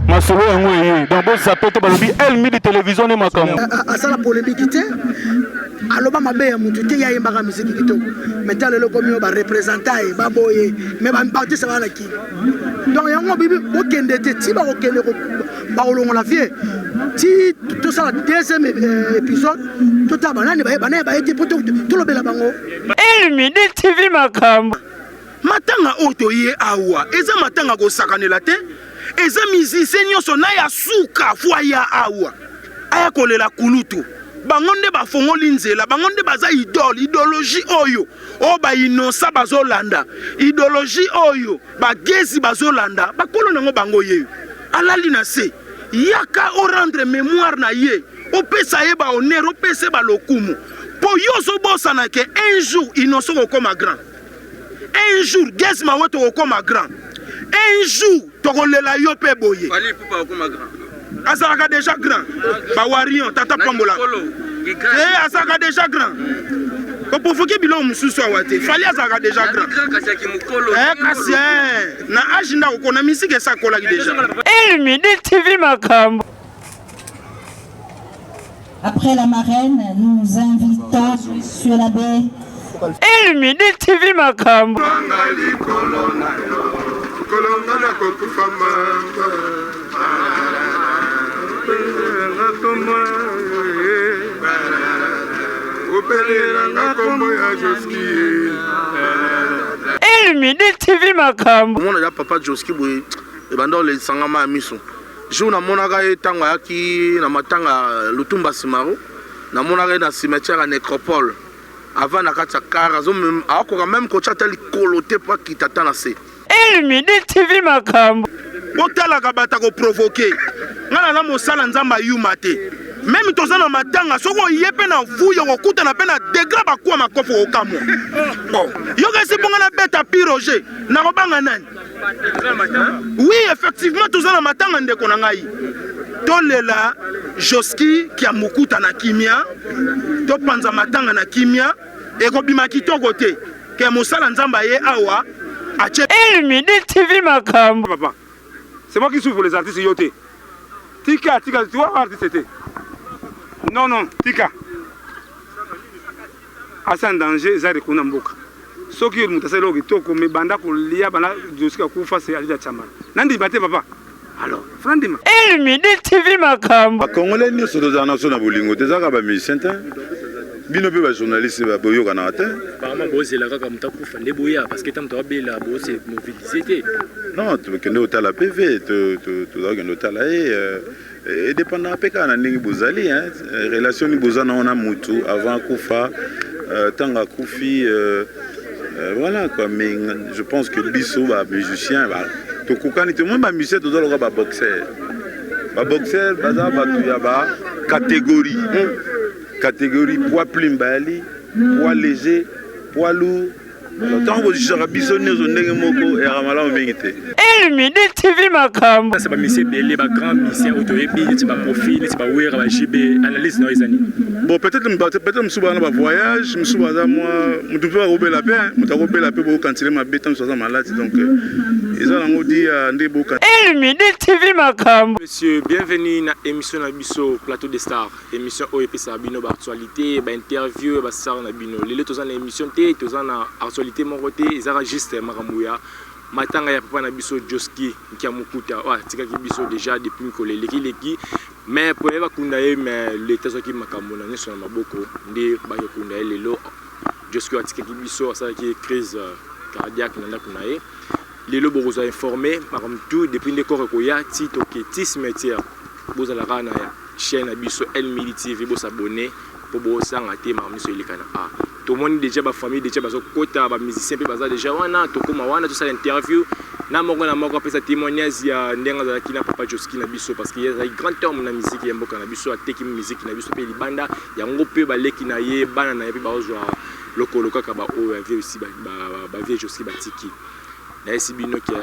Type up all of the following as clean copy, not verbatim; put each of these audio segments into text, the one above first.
Masolo yango yé donc bo zapete balobi elmi de télévision ne makambo asa la polémique té aloba mabe ya mutu té ya yembaka musique kitoko mais ta lelo komi ba représenter ba boye mais ba parti ça va la ki donc yango bibi o kende té ti ba o kende ko ba olongo la vie ti tout ça deuxième épisode tout ta banane ba été pour tout le bela bango elmi de TV makambo matanga oto ye awa eza matanga ko sakanela té eza musicien nyonso na ya suka fwa ya awa aya kolela kulutu bango nde bafongoli nzela bango nde baza idéologie oyo o ba inosa bazolanda idéologie oyo bagezi bazolanda bakolo nango bango ye alali na se yaka o rendre mémoire na ye opesa ye ba honneur opesa ba lokumu po yozo bosana ke un jour inoso kokoma grand un jour gezi maweto kokoma grand un jour tokolela yo pe boye fali pupa okoma grand azalaka déjà grand bawarion tata pambola azalaka déjà grand opofoki bilo mususu awa te fali azalaka déjà grand kasi na age ndako kona misike esakolaki déjà elmi de TV makambo. Après la marraine, nous invitons sur la baie elmi de TV makambo. elmi de TV makambo. Mon ya papa Joski boy e bando le sangama ya miso jour na monaka ye tango yaki na matanga Lutumba Simaro na monaka na cimetière à Nécropole avant na kati ya kara zo même akoka même ko chata likolote pa kitata na se elmi de TV makambo. botalaka bata ko provoquer ngana na mosala nzamba yuma te même tozana matanga soko yepe na vuyo kokuta na pe na degré bakwa makofo okamwa bon yoka esi bonga na beta piroger na kobanga nani oui effectivement tozana matanga ndeko na ngai tolela Joski ki amukuta na kimia to panza matanga na kimia ekobima kitoko te ke mosala nzamba ye awa ache elmi de TV makambo. papa c'est moi qui souffre les artistes yoté tika tu vois artiste c'était non tika asa danger za rekuna mboka soki mutaselo kitoko me banda kulia bana jusqu'à kufa c'est alija chamara nandi bate papa alors frandima elmi de TV makambo. Congolais ni so dans na so na bolingo te zaka ba musicien te bino pe ba journaliste ba boyo kana te apparemment bozela kaka mutakufa nde boya parce que tamto abela bo se mobiliser te non tu kende otala PV tu dois kende otala et dépendant peka na ndingi bozali hein relation ni bozana ona mutu avant kufa tanga kufi voilà quoi mais je pense que biso ba musicien ba to kokani te moi ba musicien to zolo ba boxeur baza batu ya ba catégorie poids plume bali poids léger poids lourd tant que je biso nezo ndenge moko et ramala mbengite elmi de TV makambo. c'est pas monsieur belé ba grand monsieur autoyebi c'est pas profil c'est pas wera ba JB analyse no izani bon peut-être msuba na ba voyage msuba za moi mutu peut robela paix mutu robela paix bo kantiler ma béton so za malade donc ils ont lango dit ndé bo elmi de TV makambo. monsieur bienvenue na émission na biso plateau des stars émission OEP sa bino ba actualité ba interview ba star na bino lelo tozana émission te tozana actualité moko te ezara juste makamuya matanga ya papa na biso Joski ki amukuta wa tikaki biso déjà depuis koleleki mais pour eva kunda ye mais l'état soki makambo na nyeso na maboko ndi ba kunda ye lelo Joski atikaki biso ça qui crise cardiaque na kuna ye lelo bozo informé par tout depuis ndeko ko ya ti to ke ti cimetière bozala kana ya chaîne na biso elmi TV bo s'abonner pour bo sanga te ma miso ilikana tout le monde déjà ba famille déjà bazo kota ba musicien pe baza déjà wana to koma wana tout ça interview na moko pesa témoignage ya ndenga za kina papa Joski na biso parce qu'il y a un grand homme na musique ya mboka na biso ateki musique na biso pe libanda yango pe ba leki na ye bana na ye pe bazwa lokolo kaka ba o ya vie aussi ba vie Joski batiki na esi bino ki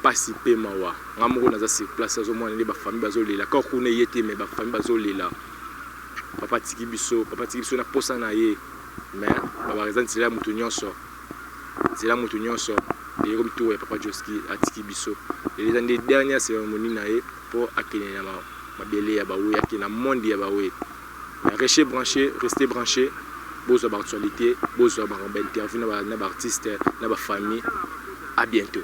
pasi pe mawa ngamoko na za se place zo mwana ne ba famille bazolela ka kuna yete me ba famille bazolela papa tiki biso na posa na ye mais ba raison c'est là mutu nyonso les retours et Papa Joski à Tiki Bisso. Les années dernières cérémonies pour accueillir ma belle à Baoui, accueillir le monde à Baoui. Restez branchés, vos actualités, vos interviews, nos artistes, nos familles. À bientôt.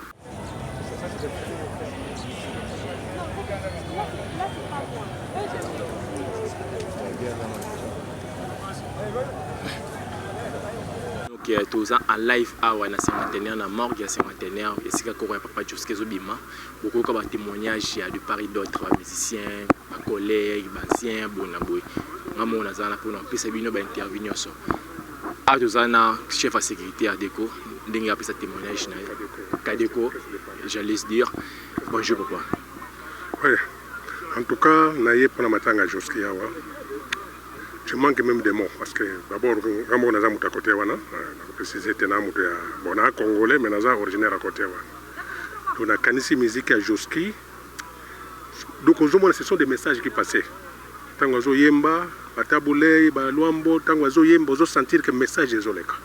Tous en live à la cinquantenaire, na morgue à cinquantenaire, et c'est que Papa Joski Zobima, beaucoup de témoignages de Paris d'autres musiciens, collègues, anciens, bonaboué. Maman on a zana pour nous puis bino ba intervenir so. A dozana chef de sécurité à Déco, ndenge après sa témoignage na Kadeko, j'allais dire bonjour papa. Oui. En tout cas, naïe pour la matanga Joski Awa. Je manque même des mots parce que d'abord, Ramon Naza Mouta côté wana, je précise que na Mouta bona congolais mais Naza originaire à côté wana. Donc la canisi musique à Joski. Donc aujourd'hui ce sont des messages qui passaient. Tango zo yemba, batabulei, baluambo, tango zo yemba, zo sentir que message est zoleka.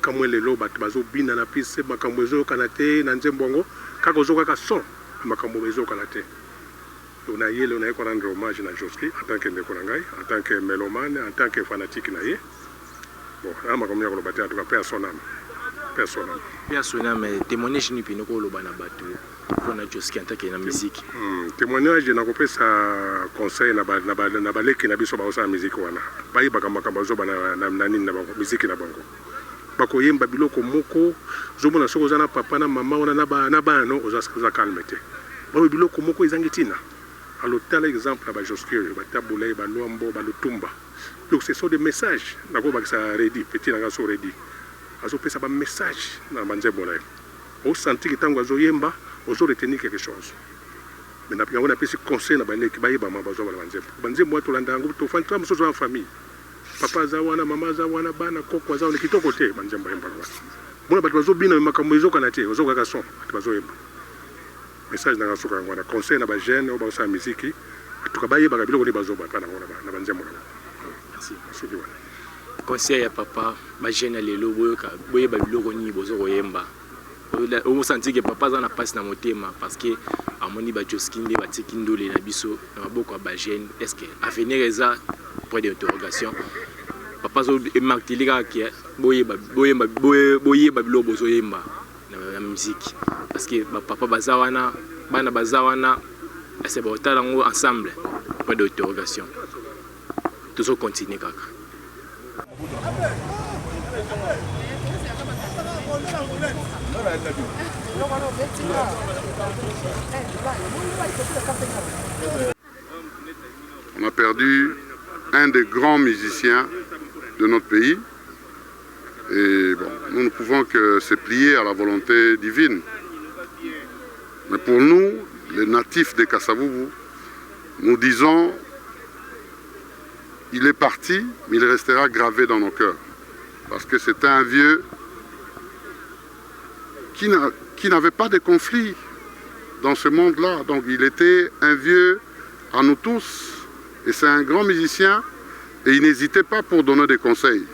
Kamwe lelo bazo bina na piste makambo zo kanate na nzembongo, kako zo kaka son makambo zo kanate. On a rendre hommage à Joski en tant que Ndekonangai, en tant que mélomane, en tant que fanatique. Bon, là, je vais vous dire que personne n'a témoignage ni pinoko lo bana batu pour na Joski en tant que na musique. Témoignage na ko pesa conseil na baleki na biso ba osa musique wana. Bayi bakamba zo bana na nini na musique na bango. Bako yemba biloko moko zo mona soko zana papa na mama wana na bano oza calmete. Ba biloko moko izangitina. Alors, tel exemple, il y a Joski, il y a Taboulé, il y a Luambo, il y a Lutumba. Donc, ce sont des messages. Il y a des petits gens qui sont ready. Il y a des messages dans le monde. On sent que tant que Zoyemba, on a retenu quelque chose. Mais on a pris conseil dans le monde. En famille. Papa Zawana, maman Zawana, Bana, Koko, Zawana, qui est côté. On a besoin de makambo kanate, on a besoin de message na suka ngwana conseil na ba jeune o ba sa musique tukabaye ba biloko ne bazoba pana na banzemo. Merci. Conseil ya papa ba jeune lelo boye ba biloko ni bozo koyemba. O senti que papa za na passe na motema parce que amoni ba Joski nde ba tikindole na biso na maboko ba jeune. Est-ce que avenir eza point d'interrogation. Papa zo martelika ki boye ba biloko bozo yemba na musique. Parce que papa bazawana bana bazawana c'est bon talango ensemble pas d'interrogation tout ça continue kaka. On a perdu un des grands musiciens de notre pays et bon, nous ne pouvons que se plier à la volonté divine. Mais pour nous, les natifs de Kasavubu, nous disons, il est parti, mais il restera gravé dans nos cœurs. Parce que c'était un vieux qui n'avait pas de conflit dans ce monde-là. Donc il était un vieux à nous tous. Et c'est un grand musicien et il n'hésitait pas pour donner des conseils.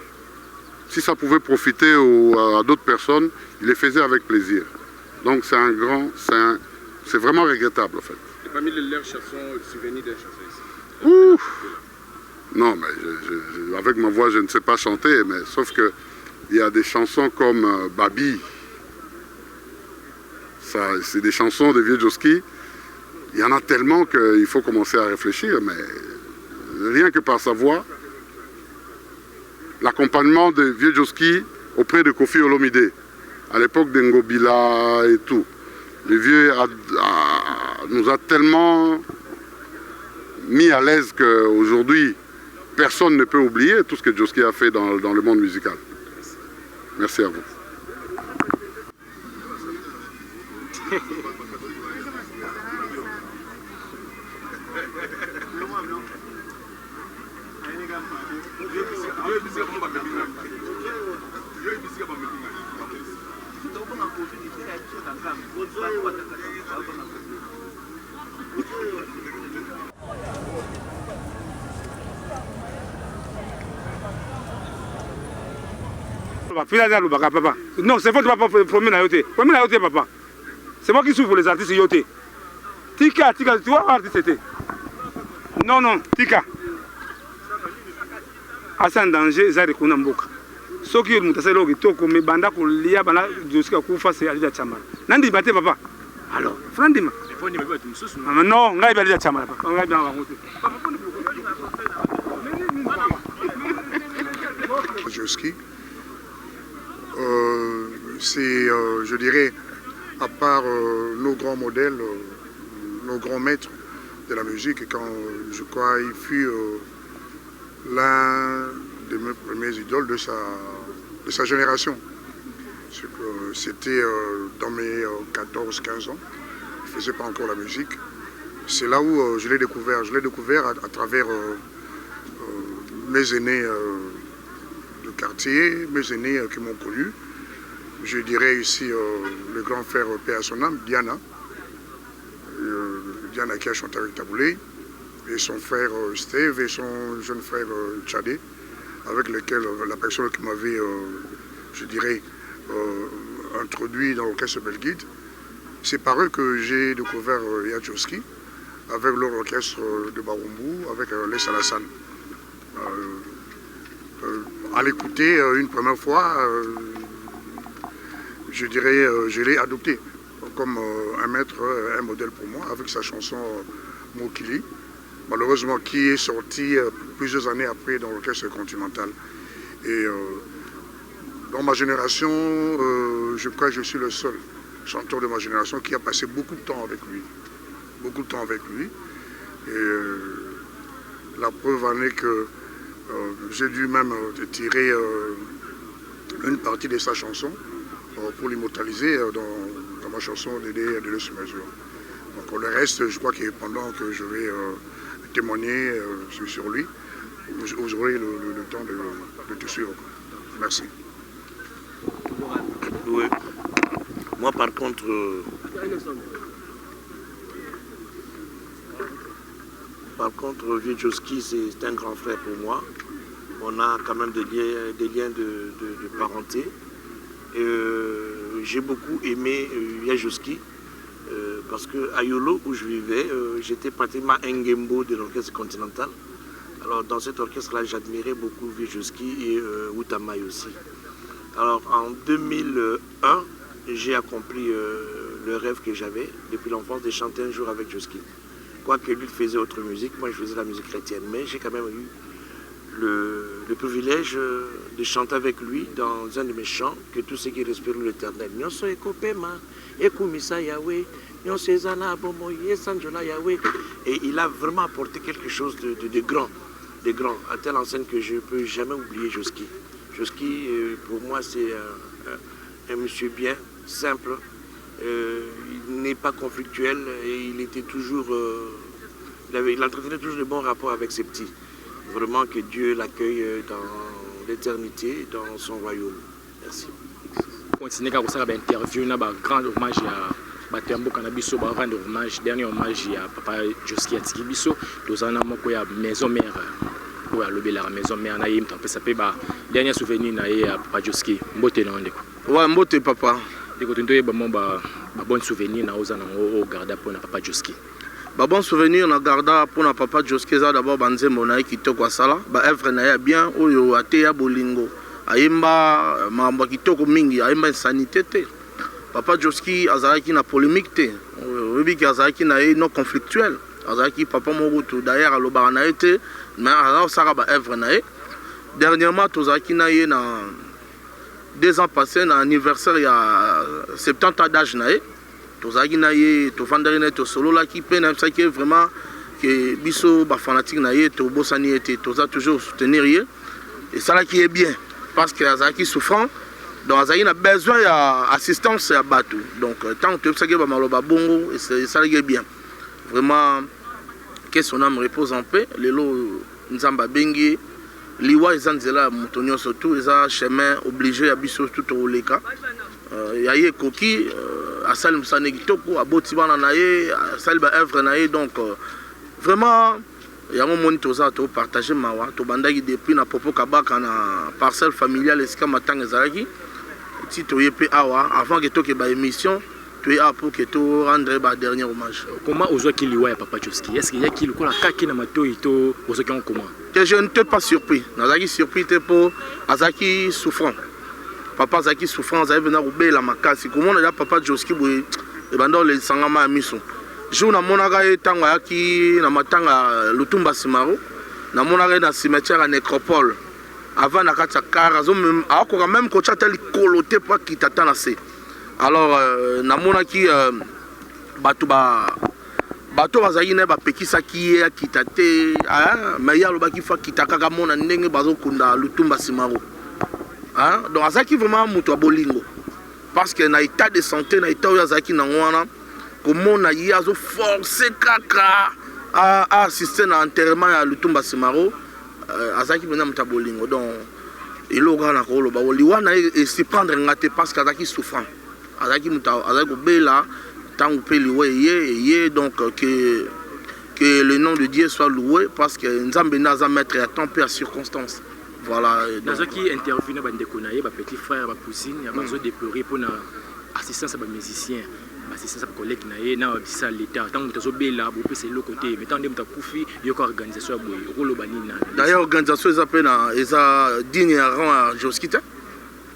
Si ça pouvait profiter à d'autres personnes, il les faisait avec plaisir. Donc c'est vraiment regrettable en fait. Et parmi leurs chansons, souvenirs des chansons ici? Ouf. Non, mais avec ma voix, je ne sais pas chanter, mais sauf que il y a des chansons comme Babi. C'est des chansons de vieux Joski. Il y en a tellement qu'il faut commencer à réfléchir, mais rien que par sa voix, l'accompagnement de vieux Joski auprès de Kofi Olomide, à l'époque de Ngobila et tout. Le vieux nous a tellement mis à l'aise qu'aujourd'hui, personne ne peut oublier tout ce que Joski a fait dans le monde musical. Merci à vous. papa. Papa. Non, c'est votre papa premier na yote. Premier na yote papa. C'est moi qui souffre les artistes yote. Tika, tu vois artiste c'était. Non, Tika. Asa danger za rekuna mboka. Soki yo mutaselo kitoko me banda kulia bana jusqu'à kufa c'est Alida Chamara. Nandi bate papa. Alors, Frandima. Non, ngai Alida Chamara papa. Ngai bien wangote. Joski. C'est, je dirais, à part nos grands modèles, nos grands maîtres de la musique, quand je crois il fut l'un de mes premiers idoles de sa génération. C'était dans mes 14-15 ans, je ne faisais pas encore la musique. C'est là où je l'ai découvert. Je l'ai découvert à travers mes aînés de quartier, mes aînés qui m'ont connu. Je dirais ici le grand frère paix à son âme, Diana. Diana qui a chanté avec Taboulé, et son frère Steve et son jeune frère Tchadé, avec lequel la personne qui m'avait, je dirais, introduit dans l'orchestre Belguide. C'est par eux que j'ai découvert Yachowski, avec leur orchestre de Barombou, avec les Salassane. À l'écouter une première fois, je dirais, je l'ai adopté comme un maître, un modèle pour moi, avec sa chanson Mokili, malheureusement qui est sortie plusieurs années après dans l'orchestre continental. Et dans ma génération, je crois que je suis le seul chanteur de ma génération qui a passé beaucoup de temps avec lui. Beaucoup de temps avec lui. Et la preuve en est que j'ai dû même tirer une partie de sa chanson pour l'immortaliser dans ma chanson Dédé sur mesure. Donc le reste, je crois que pendant que je vais témoigner sur lui, vous aurez le temps de tout suivre. Merci. Oui. Moi par contre, Vieux-Joski, c'est un grand frère pour moi. On a quand même des liens de parenté. J'ai beaucoup aimé Vieux-Joski parce qu'à Yolo, où je vivais, j'étais pratiquement un Ngembo de l'orchestre continental. Alors dans cet orchestre-là, j'admirais beaucoup Vieux-Joski et Outamay aussi. Alors en 2001, j'ai accompli le rêve que j'avais depuis l'enfance de chanter un jour avec Joski. Quoique lui faisait autre musique, moi je faisais la musique chrétienne. Mais j'ai quand même eu le privilège de chanter avec lui dans un de mes chants, que tous ceux qui respirent l'éternel. Et il a vraiment apporté quelque chose de grand, à telle enseigne que je ne peux jamais oublier Joski. Joski, pour moi, c'est un monsieur bien, simple. Il n'est pas conflictuel et il était toujours, il entretenait toujours de bons rapports avec ses petits. Vraiment que Dieu l'accueille dans l'éternité, dans son royaume. Merci. Continuez à faire une interview, un grand hommage à Batembo Canabiso, un rendre hommage, dernier hommage à Papa Joski Atikibiso, nous en avons la maison mère, la maison mère, dernier souvenir à Papa Joski, Mbote non. Ouais, Mbote papa. Bon souvenir na oza nango garda pour na Papa Joski. Bon souvenir na garda pour na Papa Joski za d'abord banzembo na kitoko asala ba œuvre na ya bien oyo ateya bolingo ayemba mambo kitoko mingi ayemba insanité te. Papa Joski azalaki na polémique te. Oyebi azalaki na non conflictuel. Azalaki papa moko to d'ailleurs alobaka na été mais alors ça ba œuvre na ye. Dernièrement tozalaki na ye na 2 ans passés, dans l'anniversaire, il y a 70 ans d'âge. Tozaki na ye, to vendari na to solo là qui peine ça qui est vraiment que biso ba fanatique na ye to bosani était toza toujours soutenir ye et ça là qui est bien parce que azaki souffrant donc azaki na besoin d'assistance à bateau donc tant que ça qui ba maloba bongo et ça qui est bien vraiment que son âme repose en paix lelo nzamba bengi liwa ezanzela mutonyo surtout eza chemin obligé à biso tout au leka ya ye koki asali musane kitoko aboti bana na ye asali ba œuvre na ye donc vraiment yango moni toza to partager mawa to bandaki depuis na popo kabaka na parcelle familiale esika matanga ezalaki ti toye pe awa avant que toke ba émission toye a pour que to rendre ba dernier hommage. Comment ozwaki liwa ya Papa Joski? Est-ce qu'il y a qui lokola kaki na matoi to ozwaki en comment? Que je n'étais pas surpris. Nazaki surpris te po azaki souffrant. Papa azaki souffrant, azaki vena kubela makasi. Comment on a Papa Joski boye e bando le sangama ya miso. Jour na monaka ye tango yaki na matanga Lutumba Simaro. Na monaka na cimetière à Nécropole. Avant na kati ya car akoka même kocha tali kolote po kitata na se. Alors namonaki bato bazali na bapekisaki ye akita te mais ye alobaki fa kita kaka mona ndenge bazokunda Lutumba Simaro. Donc azalaki vraiment moto ya bolingo parce que na état de santé na état oyo azalaki nango wana komona ye azoforce kaka a assister na enterrement ya Lutumba Simaro azalaki vraiment moto ya bolingo. Donc eloko na koloba liwa na ye se prendre ngate parce que azalaki souffrant. Azaki muta azaki bela tant pe loué yé donc que le nom de Dieu soit loué parce que nzambe naza mettre à temps peu à circonstance. Voilà. Nazaki interview ba ndeko na ye ba petit frère ba cousine ya bazo déplorer pour na assistance ba musicien assistance ba collègue na ye na bisa l'état tant mutazo bela bo pese le côté mais tant ndemta kufi yoko organisation ya boye rolo banina. D'ailleurs organisation eza pe na eza digne rang à Joskita.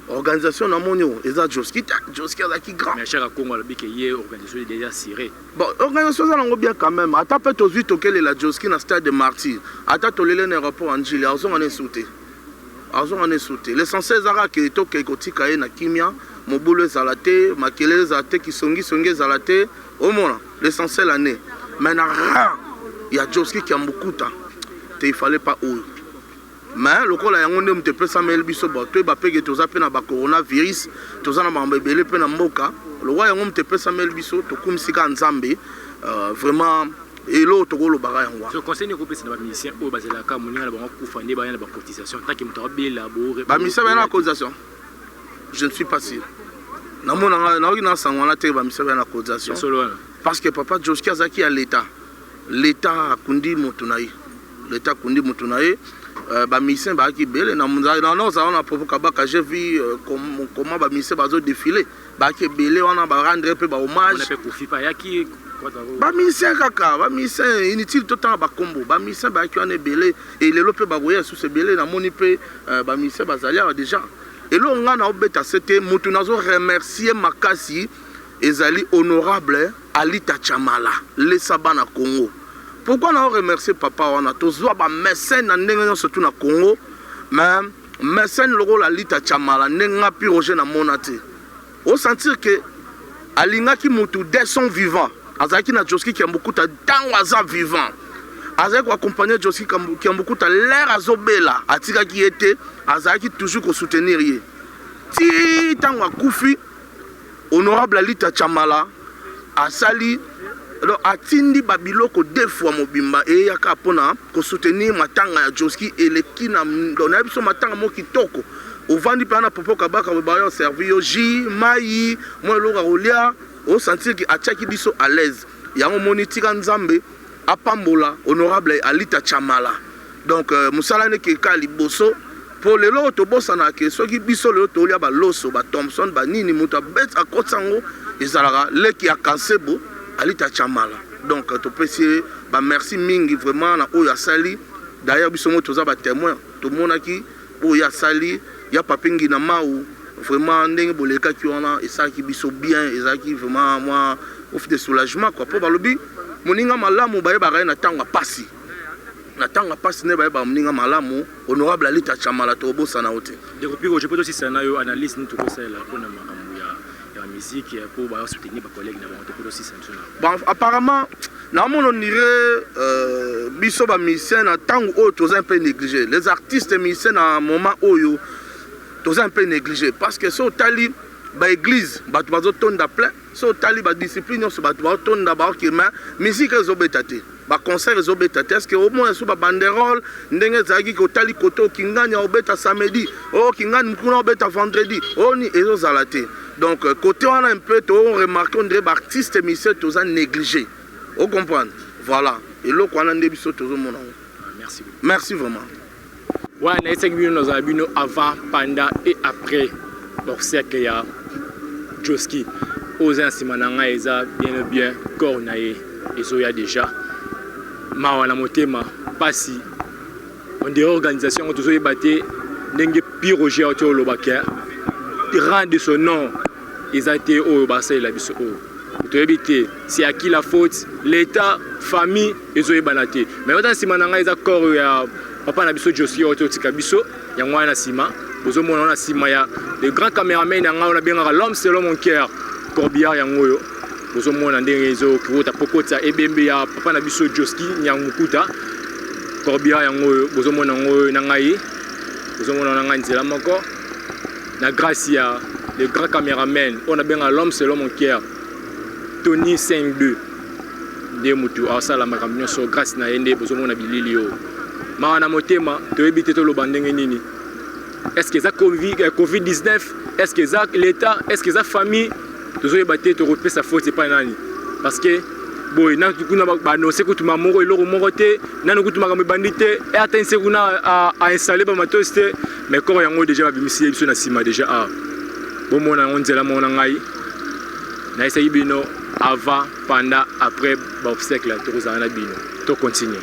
Organisation na monio eza Joski azaki grand mais cher à Congo la bike hier organisation déjà ciré. Bon organisation ça nango bien quand même ata pe to vite okele la Joski na stade de Martyr ata to lele na aéroport Anjili azon en sauté l'essentiel zara ke to ke kotika ye na kimia mobulu ezalate makele ezalate kisongi ezalate au mona l'essentiel année mais na ra ya Joski qui a beaucoup temps il fallait pas ouvrir. Mais le col a un homme de plus à Melbiso, tu vas payer tous appels à coronavirus, tous en a bébé pen à Moka, le roi un homme de plus à Melbiso, tu comme si en Zambie, vraiment, et l'autre rôle au barrage. Je conseille de couper ces musiciens au basé la Camonia, la banque pour fonder la cotisation, tant qu'il me travaille la bourre. Bamissa la cotisation. Je ne suis pas sûr. Dans mon n'a sans la terre, Bamissa la cotisation. Parce que Papa Joski Azaki à l'État. L'État a kundi Motunaï. L'État kundi Motunaï. Bamisien baki belé na nos on propos kabaka j'ai vu comment bamisien bazo défiler baki belé on a rendre peu ba hommage on a profit pas yaki bamisien kaka bamisien inutile tout temps ba combo bamisien baki on est belé et les lope ba voyer sous ce belé na moni pe bamisien bazalia déjà et là on a obeta c'était mutu nazo remercier makasi ezali honorable Alita Chamala le sabana Congo. Pourquoi on remercie Papa on a tous ba mécène na surtout na Congo mais mécène le rôle Alita Chamala nenga pi roger na monate au sentir que alinga ki mutu dès son vivant azaki na Joski qui a beaucoup de temps aza vivant azaki accompagner Joski qui a beaucoup de l'air azobela atika qui était azaki toujours ko soutenir ye ti tango akufi honorable Alita Chamala asali alors atindi babiloko deux fois mobimba et yaka pona ko soutenir matanga ya Joski et le kina on a biso matanga mo kitoko au vandi pana popo kabaka ba yo servi yo ji mai mo lo rolia au sentir que achaki biso à l'aise yango monitika nzambe apambola honorable Alita Chamala donc musala ne ke ka liboso pour le lot to bosana ke soki biso le to lia ba loso ba Thompson ba nini muta bet akotsango ezalaka le ki akansebo Alita Chamala. Donc, tu peux essayer, merci mingi vraiment na Oya Sali. D'ailleurs, biso mo toza ba témoin. Tout le monde qui Oya Sali, ya papingi na maou. Vraiment ndenge boleka ki ona et ça qui biso bien, et ça qui vraiment moi offre de soulagement quoi. Pour balobi, moninga malamu ba ba na tanga pasi. Na tanga pasi ne ba moninga malamu honorable Alita Chamala to bosana ote. Depuis que je peux aussi sana yo analyse ni tout ça là pour na musique pour soutenir mes collègues aussi. Bon, apparemment, on dirait biso ba musicien na tango o toza un peu négligé. Les artistes musiciens à un moment oyo toza un peu négligé parce que so tali ba église ba bazo tonda plein, so tali ba discipline so ba tonda ba que musique ezo betate. Ba concert ezo betate est-ce que au moins so ba banderole ndenge zaki ko tali koto kinganya obeta samedi, oh kingani mukuna obeta vendredi, oh ni ezo zalate. Donc, côté on a un peu, on remarque qu'on dirait artistes et musiciens tous négligés. Vous comprenez? Voilà. Et là, on a des bisous tous au monde. Merci beaucoup. Merci vraiment. Ouais, nous avons avant, pendant et après le cercle il y a Joski. Aux insimananga eza bien corps naé ezoya déjà. Mawana motema pasi. On dit organisation on tozoye baté ndenge piroger auto lobaka. Rang de son nom ils a été au bassin la biso. Toyebité c'est à qui la faute l'état famille ezoye banaté. Mais autant simananga eza corps ya papa na biso Joski auto tika biso yango na sima. Bozo mona na sima ya le grand caméraman nga on a bien l'homme selon mon cœur. Corbillard yangoyo bozo mona ndenge ezo kota pokota ebembe ya papa na biso Joski nyangukuta Corbillard yangoyo bozo mona ngoyo na ngai bozo mona na ngai nzela moko na grâce ya le grand caméraman on a bien l'homme selon mon cœur Tony 52 de mutu asala makamnyo so grâce na yende bozo mona bilili yo maana motema to ebite to loba ndenge nini est-ce que ça Covid-19 est-ce que ça l'état est-ce que ça famille toujours battre te repérer sa faute c'est pas nani parce que boy na tukuna ba no se kutuma moko eloko moko te na no kutuma ka bandite et atteindre se kuna à installer ba matos te mais ko yango déjà ba bimisi biso na sima déjà a bon mona onzela mona ngai na essayer bino avant pendant après ba obstacle là to za na bino to continuer.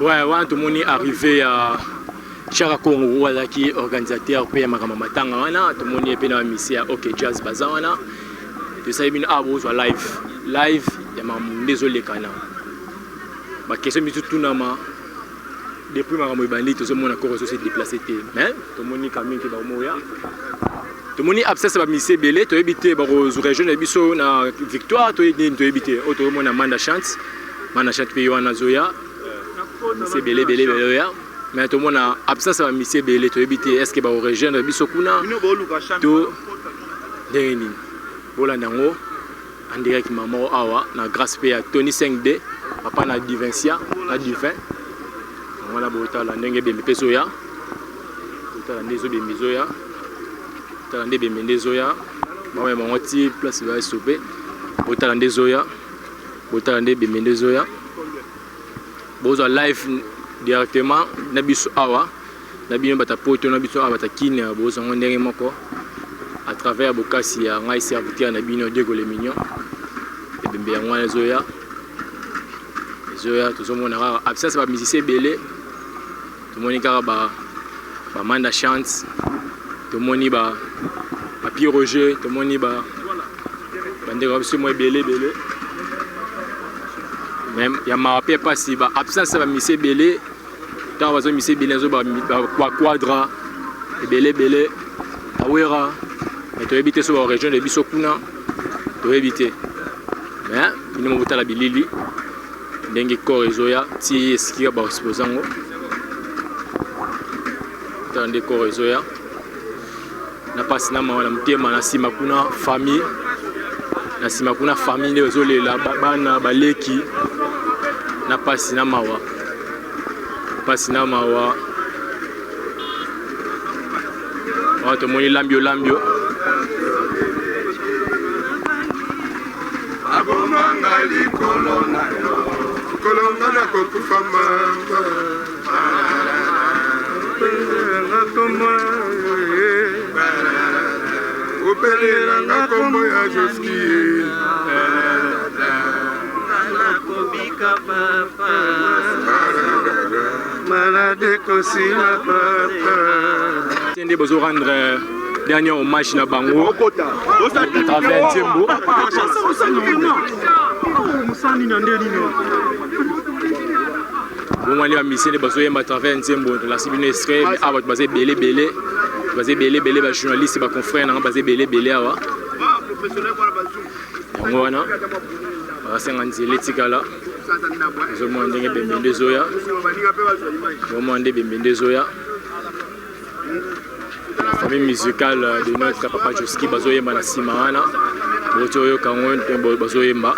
Ouais, ouais, tout le monde est arrivé à Chara Congo, qui est organisateur pour Makama Matanga, tout le monde est venu à Missia, OK Jazz Bazana. Tu sais, il y a un live. Live, il y a un désolé canal. Ma question est tout le monde. Depuis que je suis tout le monde a encore se déplacé. Mais tout le monde est quand même qui va mourir. Tout le monde est absent à Missia Belé, tu as habité dans la région de la Victoire, tu as habité. Tout le monde a Manda Chance. Manda Chance pays en Azoya. C'est belé mais tout le monde a absence à Missia Belé, tu as habité. Est-ce que la région de Bissokuna tout Déni Bolandango en direct maman awa na grâce à Tony 5D papa na Divincia na Divin on a bota la ndenge bembe pesoya bota la ndezo bembe zoya bota la ndebe bembe zoya maman mangoti place va stopper bota la ndezoya bota la ndebe bembe zoya bozo live directement na biso awa na bino bata poto na biso awa bata kine bozo ndenge moko à travers Bokassi ya ngai serviteur na bino Diego le Mignon et bembe ya ngwana zoya tout le monde a absence ba musicien belé tout le monde a ba Manda Chance tout le monde ba Pierre Roger tout le monde ba bandeko biso mo ebele ebele même ya mawape pasi ba absence ba mise ebele tant bazo mise ebele zo ba quadra ebele ebele awera mais to ebite so ba région de biso kuna to ebite mais ino mo botala bilili ndenge corps ezoya ti eskia ba exposango tande corps ezoya na pasi na mawa na mutema na sima kuna famille na sima kuna famille ezolela bana baleki na pasi na mawa wato moni lambio abomanga likolo na yo kolonga na kokufa mama opelelanga kombo ya Joski nakobika papa malade kosila papa tende bozo rendre dernier hommage na bango à travers Nzembo bon wali amisene bazo yemba à travers Nzembo la sibine extrait mais awa basé belé ba journaliste ba confrère na basé belé awa ngwana basenga nzele tikala zo mo ndenge bembende zoya la famille musicale de notre papa Joski bazoyemba na simana botoyo kango tembo bazoyemba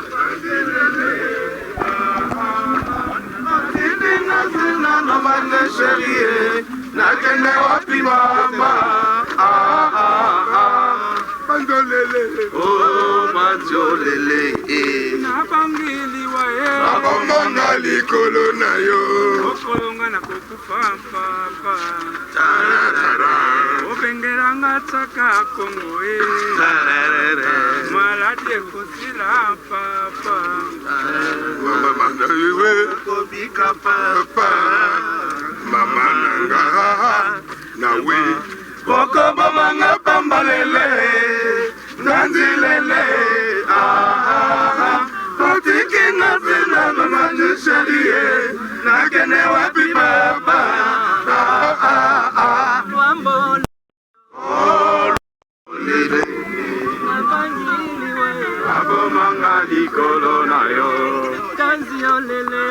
nakende wapi mama bandolele oh bandolele nabangili wae abomanga likolo na yo okolonga na kokufa papa tararara obengeranga tsaka kongo maladi ekosila papa mama nawe kobika papa mama nanga nawe okobomanga pambalele nanzilele otiki nasina mamane sherie nakende wapi baba abomanga likolo na yo tanziolele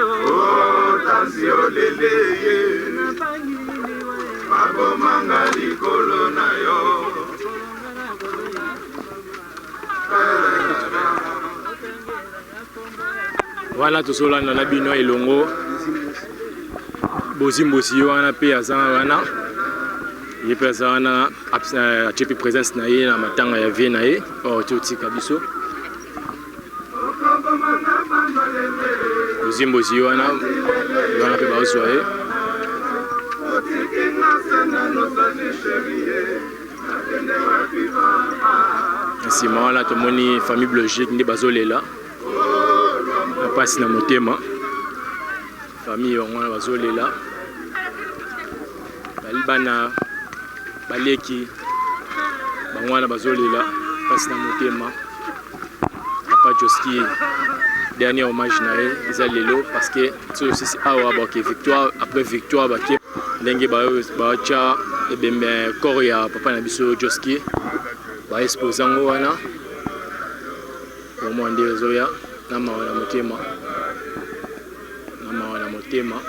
abomanga likolo na yo wana tosolanda na bino elongo bozimbosi wana pe aza wana ye pe aza wana atyepi présence na ye na matanga ya vie na ye totika biso bozimbosi wana pe baozwa ye nsima wana tomoni famille biologique nde bazolela bapasi na motema famille bango wana bazolela bana baleki bango wana bazolela bapasi na motema papa Joski dernier hommage na ye eza lelo parce que tosisi awa bake victoire après victoire bake ndenge baotya ebembe corps ya papa na biso Joski baexpose yango wana omwa nde ezoya na mawa na motema na mawa na motema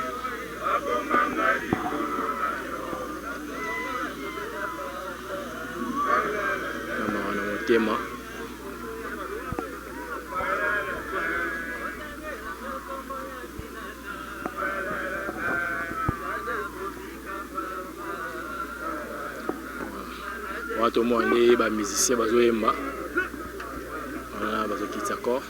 watu mwande ba musicien bazoyemba wana bazokitsa corps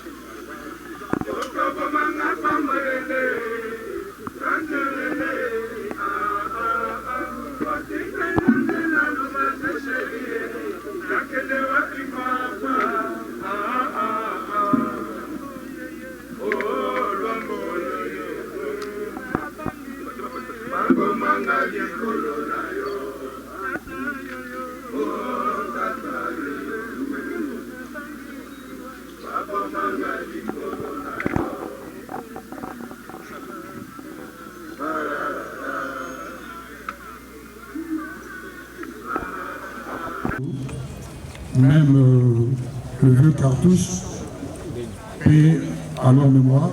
Même le vieux cartouche, et à leur mémoire.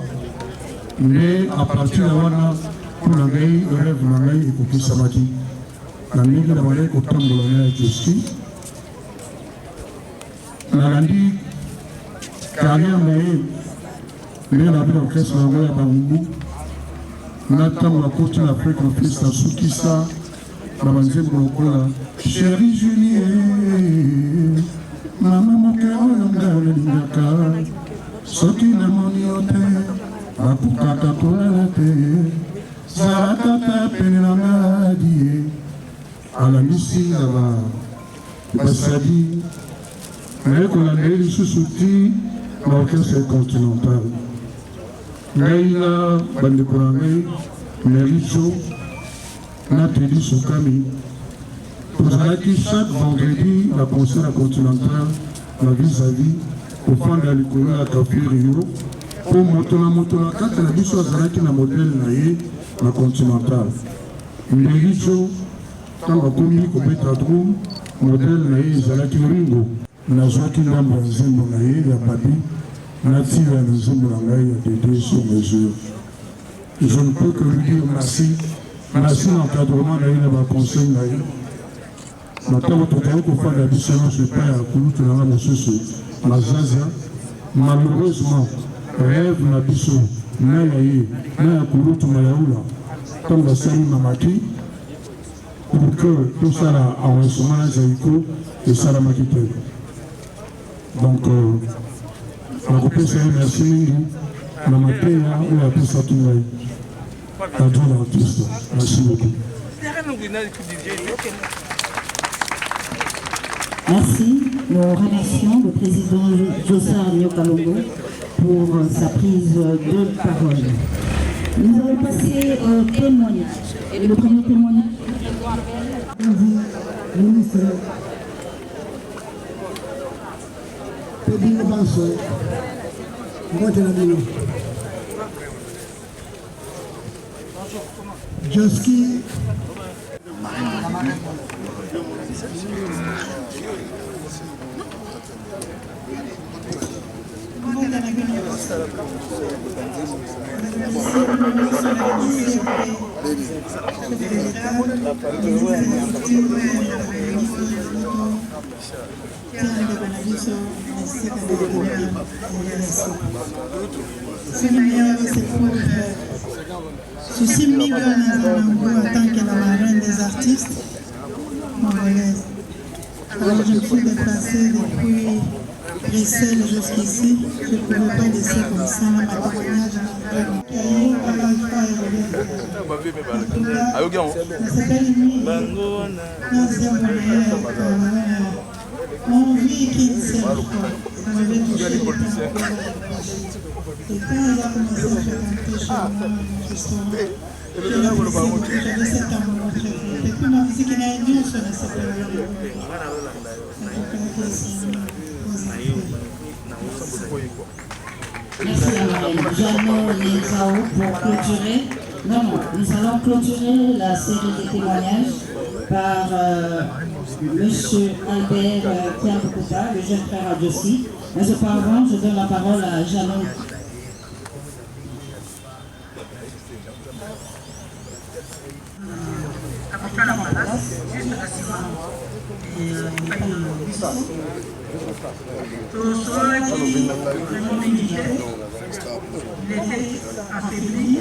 Mais à partir de là, pour la veille, le rêve de la veille, il faut qu'il s'abadie. La nuit de la veille, au temps de la veille, Joski. Nalandi, carrière veille, mais la vie d'orchestre, la veille à Bambu. Nathan, la côte de l'Afrique, le fils de Soukissa, la banzée de Mokola. Chérie Julie, maman, mon cœur, le Lingaka, Soki na moniote, Apukata toilette, Zarakata penelangadi, Alamisi lava, Basadi, Rekolande Susuti, l'orchestre continental. Gaïla, Bandekourangay, Mericho, Nathalie Soukami. Pour chaque vendredi, la concert continentale, la vis-à-vis, au fond de l'école, la café Rio, pour Motola, quand la vie soit la modèle, la continentale. Mericho, quand on communique au Betadrou, modèle, la Ringo, la Joaquin Lamba, la Papi, native à nous de sur mesure. Je ne peux que lui dire merci. Merci l'encadrement de la conseil. Maintenant, tout à l'heure, pour faire la dissonance, je paie à Kouloutou, dans la Mazazia. Malheureusement, rêve la bisso, Nayaye, Naya Kouloutou, Mayaoula, comme la série Mamaki, pour que tout ça là, en recevant la Zaïko et Salamakite. Donc, on peut dire merci, Mamatea, ou la Pissatoulaï. Adieu l'artiste. Merci beaucoup. Merci. Nous remercions le président Jossard Nyokalongo pour sa prise de parole. Nous allons passer au témoignage. Et le premier témoignage. Ministre, Pedro Banso, Guatemala. Joski. Ceci me donne en tant que la marraine des artistes congolaises. Alors je me suis déplacée depuis Bruxelles jusqu'ici. Je ne pouvais pas laisser comme ça ma témoignage. On vit qu'il s'est ça m'avait touché. Et quand il a commencé à fréquenter chez moi, justement, j'avais cet amour très fort. Et puis ma musique n'a été sur la séparation. Merci à Marine. Jeannot Nenzao pour clôturer. Non, nous allons clôturer la série de témoignages par M. Albert Tiambouta, le jeune frère à Joski. Mais auparavant, je donne la parole à Jeannot. Il était affaibli,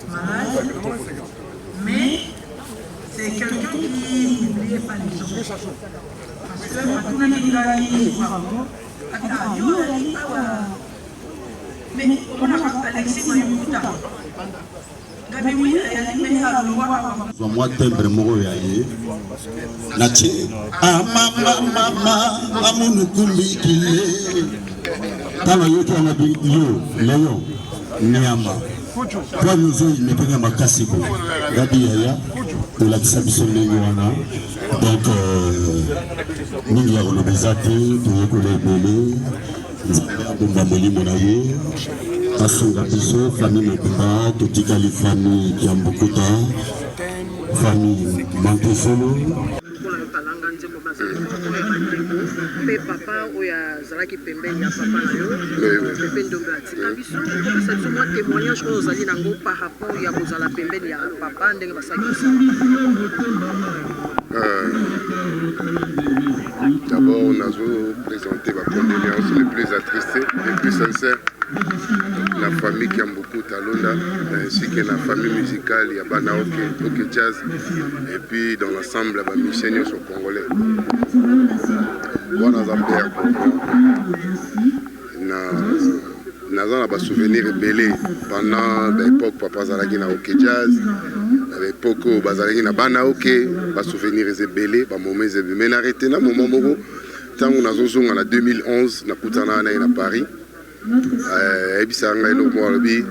malade, mais c'est quelqu'un qui n'oubliait pas les autres. Parce que maintenant, il a dit, mais on a Alexis Moïmouta. Moi, timbre moro yaye. Nache. Ah mama, amunu kumbi kile. Kama yote anabi yo, leo, niama. Kwa nuzo imepenya makasi ko. Gabi yaya, la kisabiso wana. Donc, mingi ya kolobezate, tuyeko lebele. Nzamba bomba molimo na ye. Asunga biso, famille Mopemba, totikali famille Kiambukuta, famille Mantefolo. nzembo bazali oyo bandeko mpe papa oyo azalaki pembeni ya papa na yo pepe ndombe atika biso okopesa biso mwa témoignage oyo ozali nango par rapport ya kozala pembeni ya papa ndenge basali kosala. D'abord, on a présenté ma condoléance les plus attristées, les plus sincères. La famille qui aime beaucoup Talonda, ainsi que la famille musicale, il y a Banaoke, Oke Jazz, et puis dans l'ensemble, il y a Michel sur Congolais. Moi, dans un père, on a des souvenirs belés pendant l'époque, papa Zalagi na Oke Jazz. À l'époque où bazalaki na Banaoke, ba souvenir ezebele, ba moment ezebele. Mais arrêté na moment moko, tant on a zozonga na 2011 na kutana na Paris. Ebisa ngai lo mo lobi.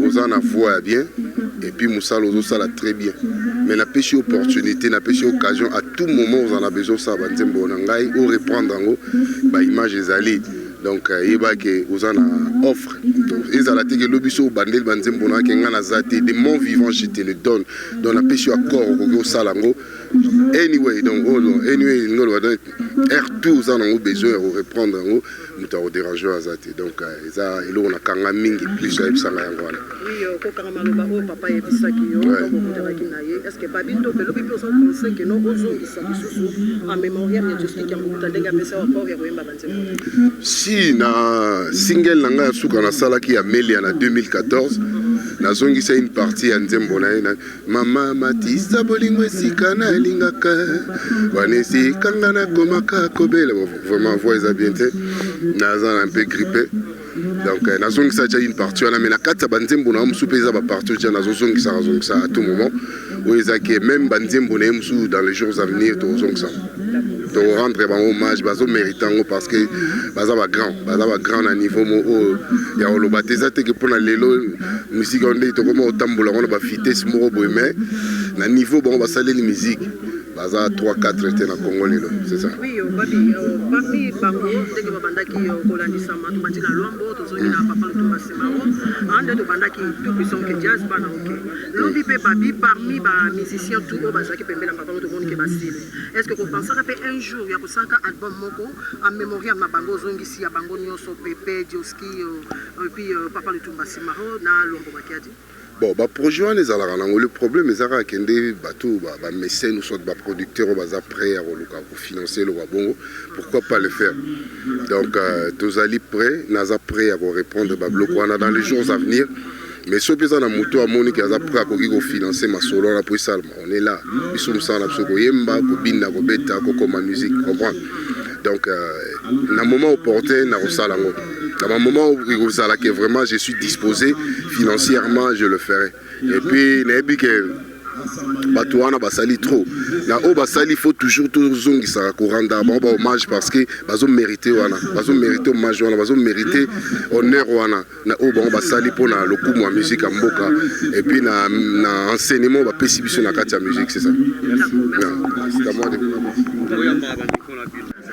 Oza na voix bien et puis Moussalo sala très bien. Mais na pêche opportunité, na pêche occasion à tout moment on en a besoin ça ba nzembo na ngai ou reprendre ngo ba image ezali. Donc il y a une offre. Ils ont dit que l'obispo bandel banzembo na kenga na zati des monts vivants je te le donne. Donc la pêche à corps au salango. Anyway donc anyway R2 ça on a besoin de reprendre ngo muta déranger à zati. Donc ça il on a kanga mingi plus ça sanga ngwana. Oui ko kanga maloba o papa yebisaki yo ko mutaraki na ye. Est-ce que babindo pe lobi pe so conseil que no ozongi sa bisusu en mémorial ya Josky Kiambukuta ndenga pesa rapport ya koyemba banzembo. Na single nanga suka na salaki ya Melia na 2014 nazongisa une partie ya nzembo na mama matisa bolingo esika na lingaka wanesi kanga na komaka kobela vraiment voix est bien te naza un peu grippé donc nazongisa une partie na mais na kata banzembo na msupe za ba partie ya nazongisa à tout moment où ezaki même banzembo na msu dans les jours à venir tozongisa de rendre un hommage bazo méritant parce que baza ba grand à niveau mo ya olobateza te que pour na lelo musique on dit to comment otambola on ba vitesse mo boy mais na niveau bon ba saler les musique baza 3-4 était na Congo lelo c'est ça. Oui babi parmi bango dès que babandaki kolandisa matu matina lombo tozongi na papa Lutumba Simaro ande to bandaki tout puissant que jazz bana OK lobi pe babi parmi ba musiciens tout o bazaki pembela papa to moni ke basile est-ce que vous pensez que un jour ya kosaka album moko en mémorial na bango zongi si ya bango nyonso Pepe Josky et puis papa Lutumba Simaro na lombo makiadi. Bon, bah projet les alarmes. Le problème est que les bateaux, bah mécènes ou soit bah producteurs, bah prêts à financer le wabongo. Pourquoi pas le faire? Donc, tous allés prêts, naza prêts à répondre bah bloc dans les jours à venir. Mais ce qui est dans moto à Monique, naza prêts à financer ma solo la pour ça. On est là. Ils sont sans la pseudo-yemba, kobina, kobeta, kokoma musique, comprendre. Donc, dans un moment opportun, na rosalango. Dans un moment où vraiment je suis disposé financièrement, je le ferai. Et puis, Batouana basali trop. Na o basali il faut toujours zongi ça courant d'abord hommage parce que bazo mérité wana, bazo mérité hommage wana, bazo mérité honneur wana. Na o bon basali pour na le coup moi musique à mboka et puis na enseignement ba pesibiso na kati ya musique c'est ça. C'est à moi de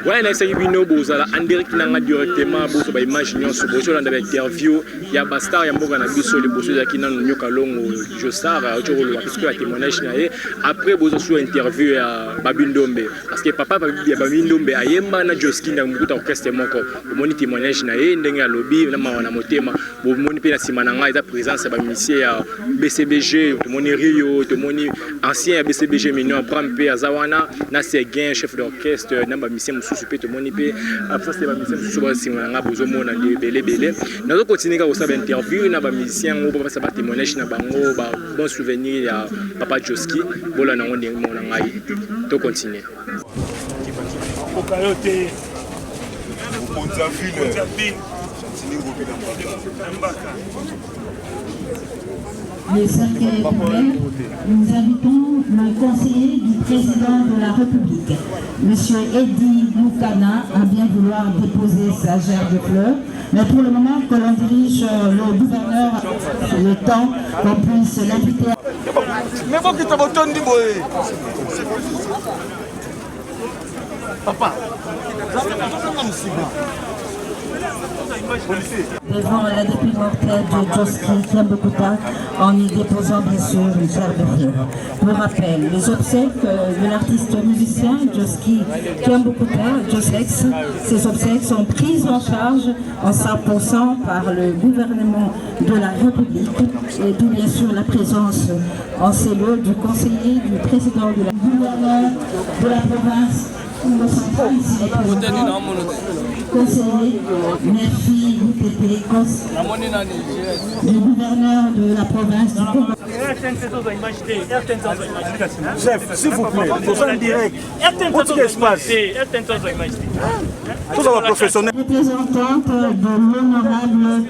ouais na saki bino bozala en direct nanga directement bozo ba image nyonso bozo landa ba interview ya ba star ya mboka na biso le bozo ya kina nyoka longo Jostar ocholo parce que la témoignage na ye après bozo sur interview ya Babindombe parce que papa ya Babindombe ayemba na Josky na mbuta orchestre moko omoni témoignage na ye ndenge ya lobby na mawana motema bomoni pe na simana nga eza présence ba musicien ya BCBG tomoni Rio tomoni ancien ya BCBG mino Abraham pe azawana na Seguin chef d'orchestre na ba musicien super tout le monde peut après c'est pas musicien souvent si on a besoin de belé nous allons continuer à faire interview na ba musicien on va faire témoignage na bango ba bon souvenir ya papa Josky bola na onde mo na ngai to continuer okayote uponza vile Le 5e problème, nous invitons le conseiller du président de la République, M. Eddy Moukana, à bien vouloir déposer sa gerbe de fleurs. Mais pour le moment, que l'on dirige le gouverneur le temps qu'on puisse l'inviter. Mais bon, qui t'a entendu, papa, devant la dépouille mortelle de Joski Kiambokuta en y déposant bien sûr une gerbe de fleurs. Pour rappel, les obsèques de l'artiste musicien Joski Kiambokuta, Josex, ces obsèques sont prises en charge en 100% par le gouvernement de la République et d'où bien sûr la présence en ces lieux du conseiller du président de la gouverneur de la province ici conseiller Merci Boutete du gouverneur de la province du Congo. Chef, s'il vous plaît, nous sommes en direct. Qu'est-ce qui se passe? Tout ça va professionnel. Représentante de l'honorable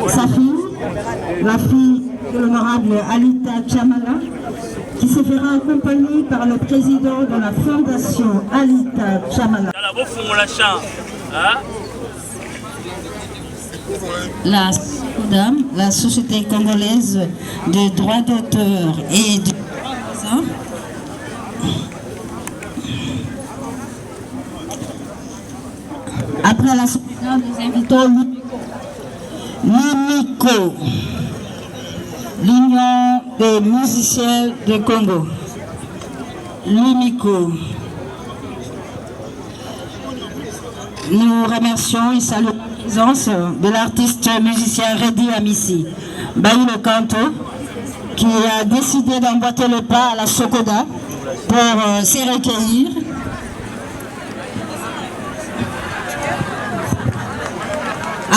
sa fille, la fille de l'honorable Alita Chamala, qui se fera accompagner par le président de la fondation Alita Chamala. La SODAM, la Société congolaise de droits d'auteur et de... Après la SODAM, nous invitons l'UNICO, l'Union des musiciens de Congo. L'UNICO. Nous remercions et saluons la présence de l'artiste musicien Redi Amissi, Baïlo Kanto, qui a décidé d'emboîter le pas à la Sokoda pour se recueillir.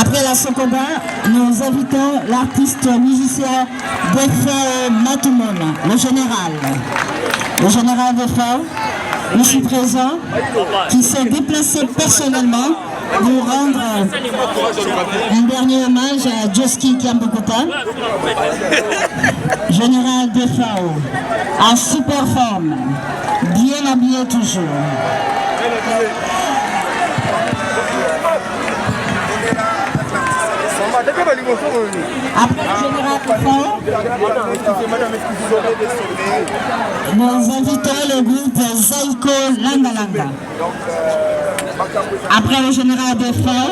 Après la Sokoda, nous invitons l'artiste musicien Defao Matumona, le général Defao, ici présent, qui s'est déplacé personnellement pour rendre un dernier hommage à Joski Kiambokuta. Général Defao, en super forme, bien habillé toujours. Après le général Defao, nous invitons le groupe Zaiko Langalanga. Après le général Defao,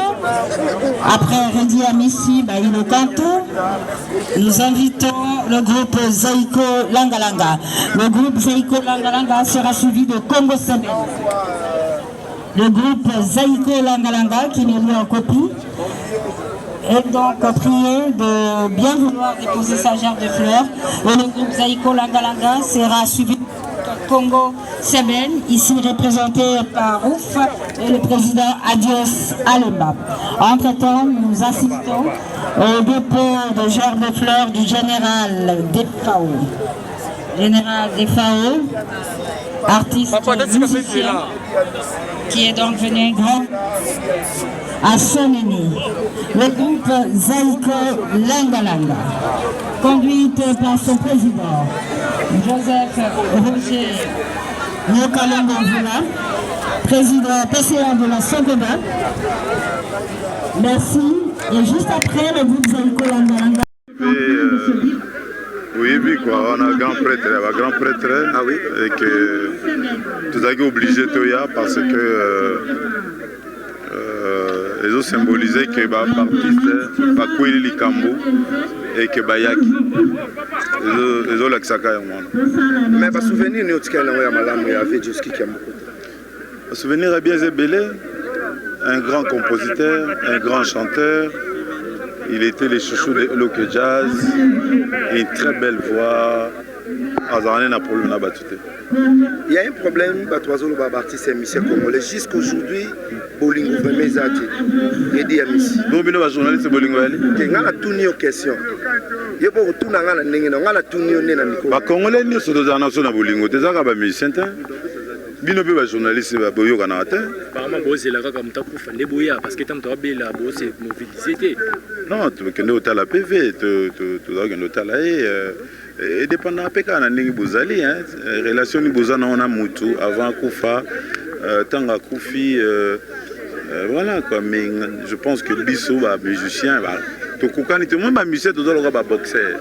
après Redi Amissi, Baïlo Kanto, nous invitons le groupe Zaiko Langalanga. Le groupe Zaiko Langalanga sera suivi de Congo Sebel. Le groupe Zaiko Langalanga, qui n'est lui en copie, est donc prié de bien vouloir déposer sa gerbe de fleurs. Et le groupe Zaiko Langalanga sera suivi de Congo Sebel, ici représenté par Ouf et le président Adios Alemba. Entre-temps, nous assistons au dépôt de gerbes de fleurs du général Defao. Général Defao, artiste musicien, qui est donc venu grand à Soneni. Le groupe Zaiko Langalanga, conduit par son président Joseph Roger Nyokalongo-Vula, président PCA de la Sokoda. Merci. Et juste après, le groupe Zaiko Langalanga. Oui, puis quoi, on a un grand prêtre, ah oui, et que tout a été obligé de y aller parce que ils ont symbolisé que les artistes va couler les Kambo et que Bayaki. Ils ont l'accès à moi. Mais pas souvenir nous de ce avec Joski Kiambokuta. Souvenir est bien Zébélé, un grand compositeur, un grand chanteur. Il était le chouchou de Loke Jazz, une très belle voix. Il y a un problème, artiste et musicien congolais. Jusqu'aujourd'hui, Bolingo vraiment zati. Redi Amissi. Donc, nous journaliste Bolingo ali. On a tout une question. Il y a beaucoup de gens qui ont tout une micro. Les Congolais ne sont pas dans Bolingo. Ils sont pas musiciens. Bino pe ba journaliste ba boyo kana ate. Apparemment boze la kaka mutakufa ne boya parce que tam to abela boze mobilisé. Non, tu kende otala PV, tu dois kende otala et dépendant peka na ndingi bozali hein, relation ni bozana on a mutu avant kufa tanga kufi voilà quoi, mais je pense que biso ba musicien ba to kokani te mo ba musicien to doit ba boxeur.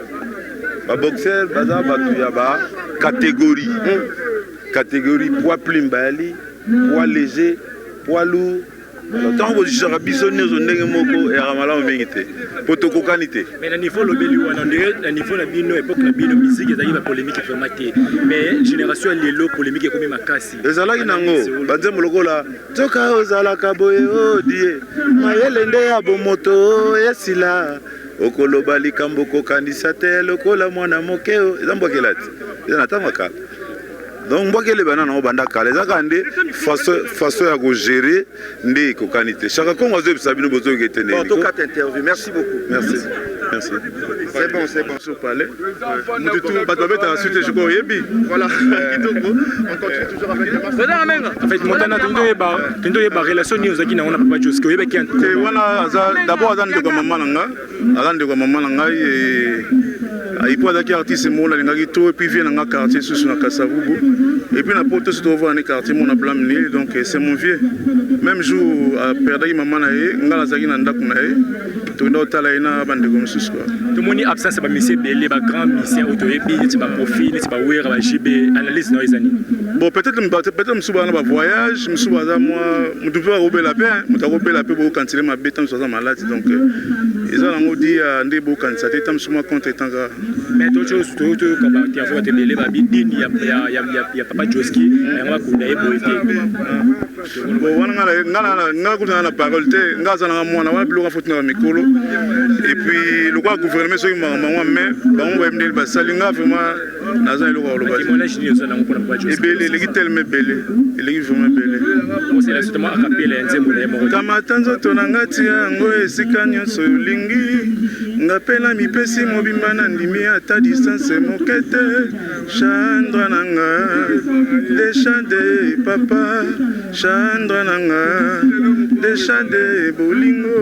Ba boxeur baza ba tu ya ba catégorie poids plume bali poids léger, poids lourd. Tant que je suis bisonné aux ndenge et ramala omengité potokokanité. Mais le niveau lobeli on dirait le niveau la bino époque la bino musique ezali ba polémique fermaté. Mais génération lelo polémique comme makasi. Ezala inango banzembo lokola toka ozala kaboye odie mayele nde ya bomoto esila okoloba likambo kokanisa te lokola mwana mokeo ezambo kelati. Ezana tamaka. Donc moi les bananes au banda kale zaka ndé façon ya gérer ndé kokanité chaque congo zo bisabino bozo getene to quatre interviews merci beaucoup merci c'est bon sur parler mutu tout batobé ta suite je ko yebi voilà on continue toujours avec en fait montana tendo yeba relation ni ozaki na ona papa Joski yeba ki te wana d'abord azande ko maman nanga il peut être artiste mon la ngaki to et puis vient dans quartier sous na Kasavubu et puis na porte se trouve dans quartier mon a blamné donc c'est mon vieux même jour à perdre maman na ye ngala zaki na ndako na ye to ndo tala ina bande comme sous quoi tout moni absence ba monsieur belé ba grand monsieur auto et puis tu ba profil tu ba wera ba JB analyse no izani bon peut-être msuba na ba voyage msuba za moi mutu peut rober la paix mutu rober la paix bo canceller ma bête en soit malade donc ils ont ngodi ndé bo canceller tam suma contre tanga mais d'autres choses tout comme tu as voté belé ba bidini ya papa Joski ya ngwa kunda e boité bon wana ngala kuna na parole te ngaza na mwana wa bilo ka na mikolo et puis le quoi gouvernement so mama mais bango ba mdel ba salinga vraiment naza ile ko lo ba témoignage ni ozana ko papa Joski et belé les tellement belé les vraiment belé c'est là justement à capiller nzembo le mo kama tanzo tonanga ti yango esika nyonso lingi ngapela mipesi mobimba na ndimi ata distance mokete chandra nanga des chants de papa chandra nanga des chants de bolingo.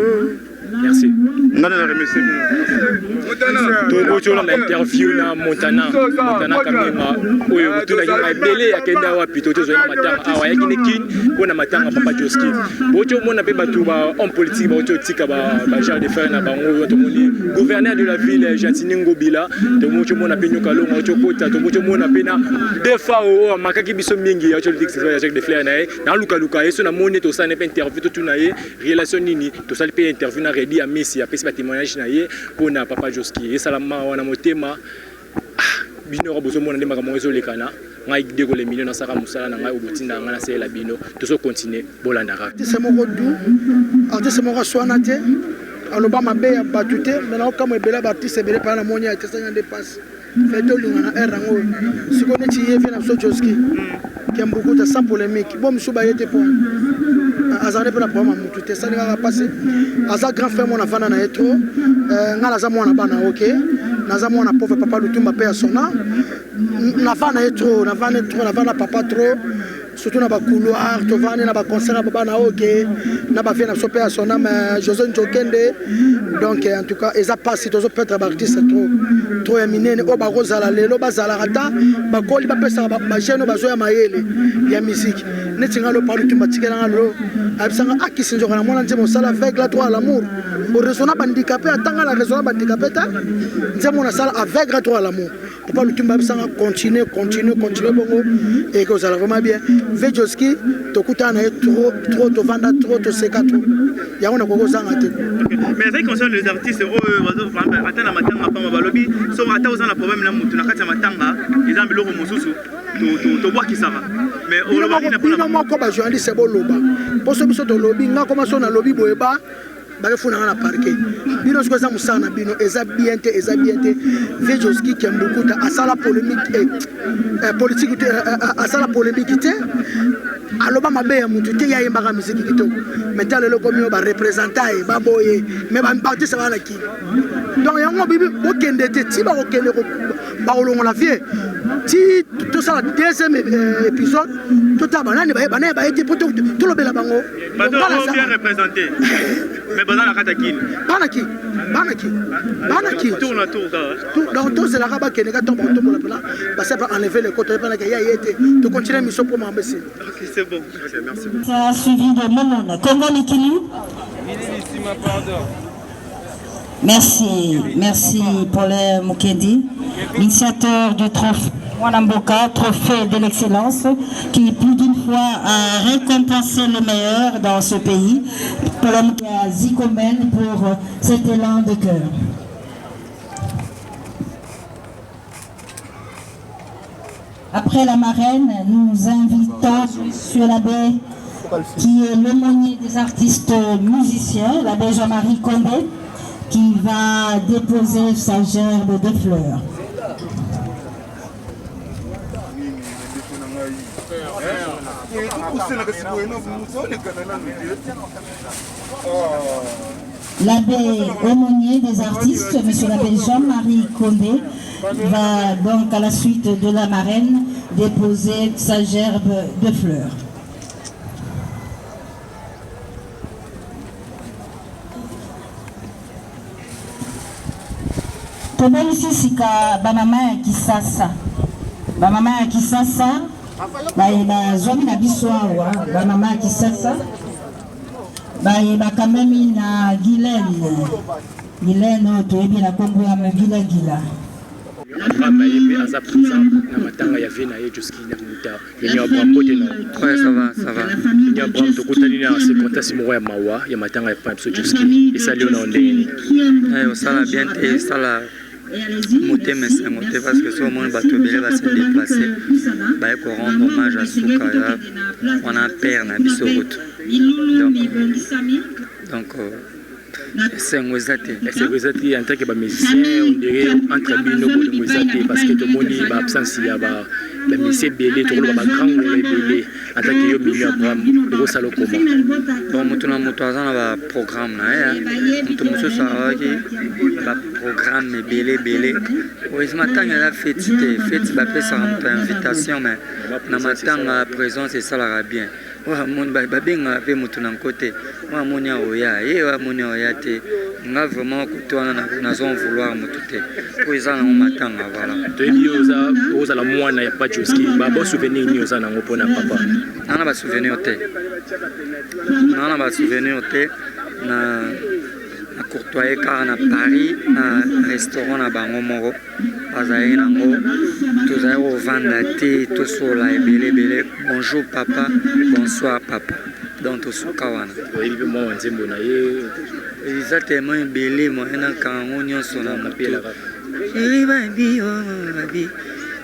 Merci. Ngana remercie. To la interview na Montana kamema oyo mutuna kinga belé akenda wapi to zo na matanga awa yakine kin ko na matanga papa Joski bocho mona pe batu ba homme politique ba ocho tika ba genre de faire na bango to moni gouverneur de la ville Jatini Ngobila to mocho mona pe nyoka lo mocho kota to mocho mona pe na defa o makaki biso mingi ya ocho tika Jacques de Flair na luka eso na moni to sa ne pe interview to tuna ye relation nini to sa pe interview na Redi a Messi a pesi ba témoignage na ye pona papa Joski et salama wana motema bino bozo mona ndema ka mozo lekana ngai deko le millions na saka musala na ngai obutinda ngana sela bino to so continuer bolandaka c'est mon godu artiste mo swana te aloba mabe ya batute mena okamo ebela artiste ebele pa na monya te sanga dépasse fait to lingana erango sikone ti yefe na so Joski Kiambukuta sans polémique bon msuba yete po azare pe na problème mutu te ça nga passer aza grand frère mon afana na etro ngala za mwana bana OK naza mwana pauvre papa Lutumba pe ya sona nafana etro nafana papa trop surtout na ba couloir to vane na ba concert na bana OK na ba vie na so pe ya sona mais José Njokende donc en tout cas eza passe to zo peut-être ba artiste trop éminent o ba rozala lelo bazala rata ba koli ba pesa ba jeune ba zo ya mayele ya musique netinga lo pa Lutumba tikela ngalo abisanga akisinjo kana mwana nzemo sala avec la droit à l'amour au raisonnable handicapé atanga la raisonnable handicapé ta nzemo na sala avec la droit à l'amour papa Lutumba abisanga continuer bongo et que ça va vraiment bien Joski tokuta na trop to vanda trop to seka trop ya on a koko zanga te mais avec concerne les artistes atana matanga pa balobi so ata ozana problème na mutu na kati ya matanga ezambi loko mosusu to bois qui ça va mais au loba ina pona moko ba journaliste bo loba poso biso to lobi nga koma so na lobi boyeba bakefuna na parquet bino sikoza musana bino eza bien te Vieux Joski Kiambukuta asala polémique politique asala polémique te aloba mabe ya mutu te ya yembaka musique kitoko maintenant le lokomi ba représentant ba boye mais ba artiste ba la ki donc yango bibi okende te ti ba okende ko ba olongo la vie ti to ça deuxième épisode to ta banane ba été pour tout le bela bango ba to bien représenté mais bazala la katakine banaki tourne à tour donc tout c'est la rabat qui n'est pas tombé la pla parce que pas enlever les côtés pendant qu'il y a été to continuer mission pour m'embêter OK c'est bon merci beaucoup ça a suivi de Momona Congo Mikili. Merci Paul Mukendi, l'initiateur du trophée Mwanamboka, trophée de l'excellence, qui plus d'une fois a récompensé le meilleur dans ce pays, à Zikomen pour cet élan de cœur. Après la marraine, nous invitons sur l'abbé qui est l'aumônier des artistes musiciens, l'abbé Jean-Marie Condé, qui va déposer sa gerbe de fleurs. L'abbé aumônier des artistes, M. l'abbé Jean-Marie Condé, va donc à la suite de la marraine déposer sa gerbe de fleurs. Tobe ici sika bamama ya Kisasa. Bamama ya Kisasa ba zomi na biso awa bamama ya Kisasa. Ba kamemi na Guylaine toyebi na kombo ya Gila. Mama yepe aza présent na matanga ya vena ye jusqu'à Muta. Yenyo Brambo de na. Ouais, ça va. Yenyo Brambo to kotani na se contest mo ya mawa ya matanga ya Pamso jusqu'à et ça lui on ndeni. Ça va bien et ça la monter mais c'est monter parce que sur mon bateau belé va se déplacer. Bah il faut rendre hommage à Soukaya. On a père na biso route. Donc c'est Ngwezati en tant que musicien, on dirait entre bino de Ngwezati parce que tout le monde est absence il y a ba musicien belé tout le monde grand belé en tant que yo milieu Abraham le salo comment bon mutuna mutwaza na ba programme na ya mutu muso sa ki ba programme belé oui ce matin la fête ba pesa invitation mais na matanga présence c'est ça la bien. Wa mon babenga pe mutu na côté wa monia oya wa monia oya te nga vraiment kutwana na zon vouloir mutu te pour ça na matanga voilà to ebi oza la mwana ya Pajoski ba bo souvenir ni oza na ngopona papa ana ba souvenir te na courtoyer car na Paris na restaurant na bango moko bazali nango tozali kovanda te tosola ebele bonjour papa bonsoir papa donc tosuka wana oyebi mwa nzembo na ye eza tellement ebele moye na kango nyonso na moto babi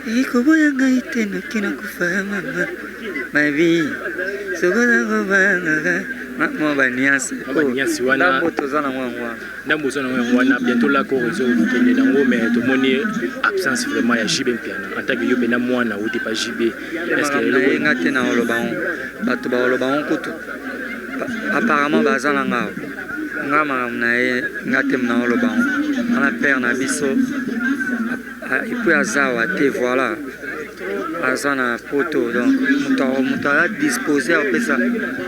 ekoboya ngai te noki na kufa mama babi sokola kobanga mo baniasi wana toza na mwa ndambo zo na wana bientôt la correction kende nango mais to moni absence vraiment ya JB piano en tant que yo bena mwana ou te pas JB est-ce que le ngate na olobao bato ba olobao kutu apparemment baza na ngao ngama na ngate na olobao ana père na biso et puis azawa te voilà azana poto donc mutara disposer après ça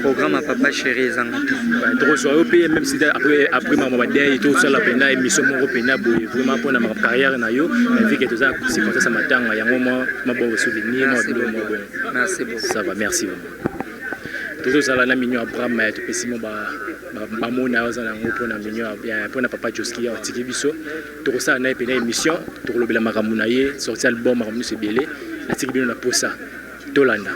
programme à papa chéri zangata trop soyeux payé même si après maman badé et tout ça la peine émission mon pena boy vraiment pour ma carrière na yo vu que tout ça c'est comme ça matanga ya moi ma bon souvenir merci beaucoup ça va merci tout ça la mignon Abraham to pesimo ba mona ozana ngopona mignon ya pona papa Joski ya tiki biso to ça na pena émission to lobela makamuna ye sorti album makamuna c'est belé la tiki bino na posa tolanda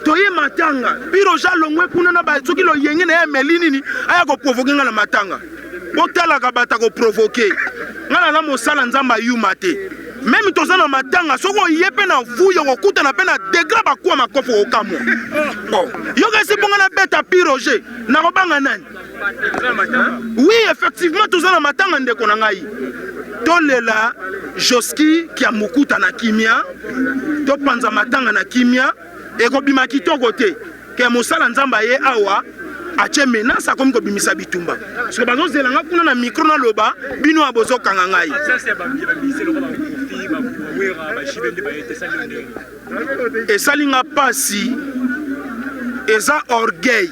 toye matanga biro jalongwe kuna na ba soki lo yenge na melini ni aya ko provoquer ngala matanga botala ka bata ko provoquer ngala na mosala nzamba yuma te même tozana matanga soko yepe na vuyo ko kuta na pena degra ba kwa makofo okamwa bon yoga se bonga na beta piroger na ko banga nani oui effectivement tozana matanga ndeko na ngai tolela Joski qui a mukuta na kimia to panza matanga na kimia e ko bima kitoko te ke mosala nzamba ye awa ache menace comme ko bimisa bitumba parce que bazo zelanga kuna na micro na loba bino abozo kanga ngai et salinga pasi eza orgueil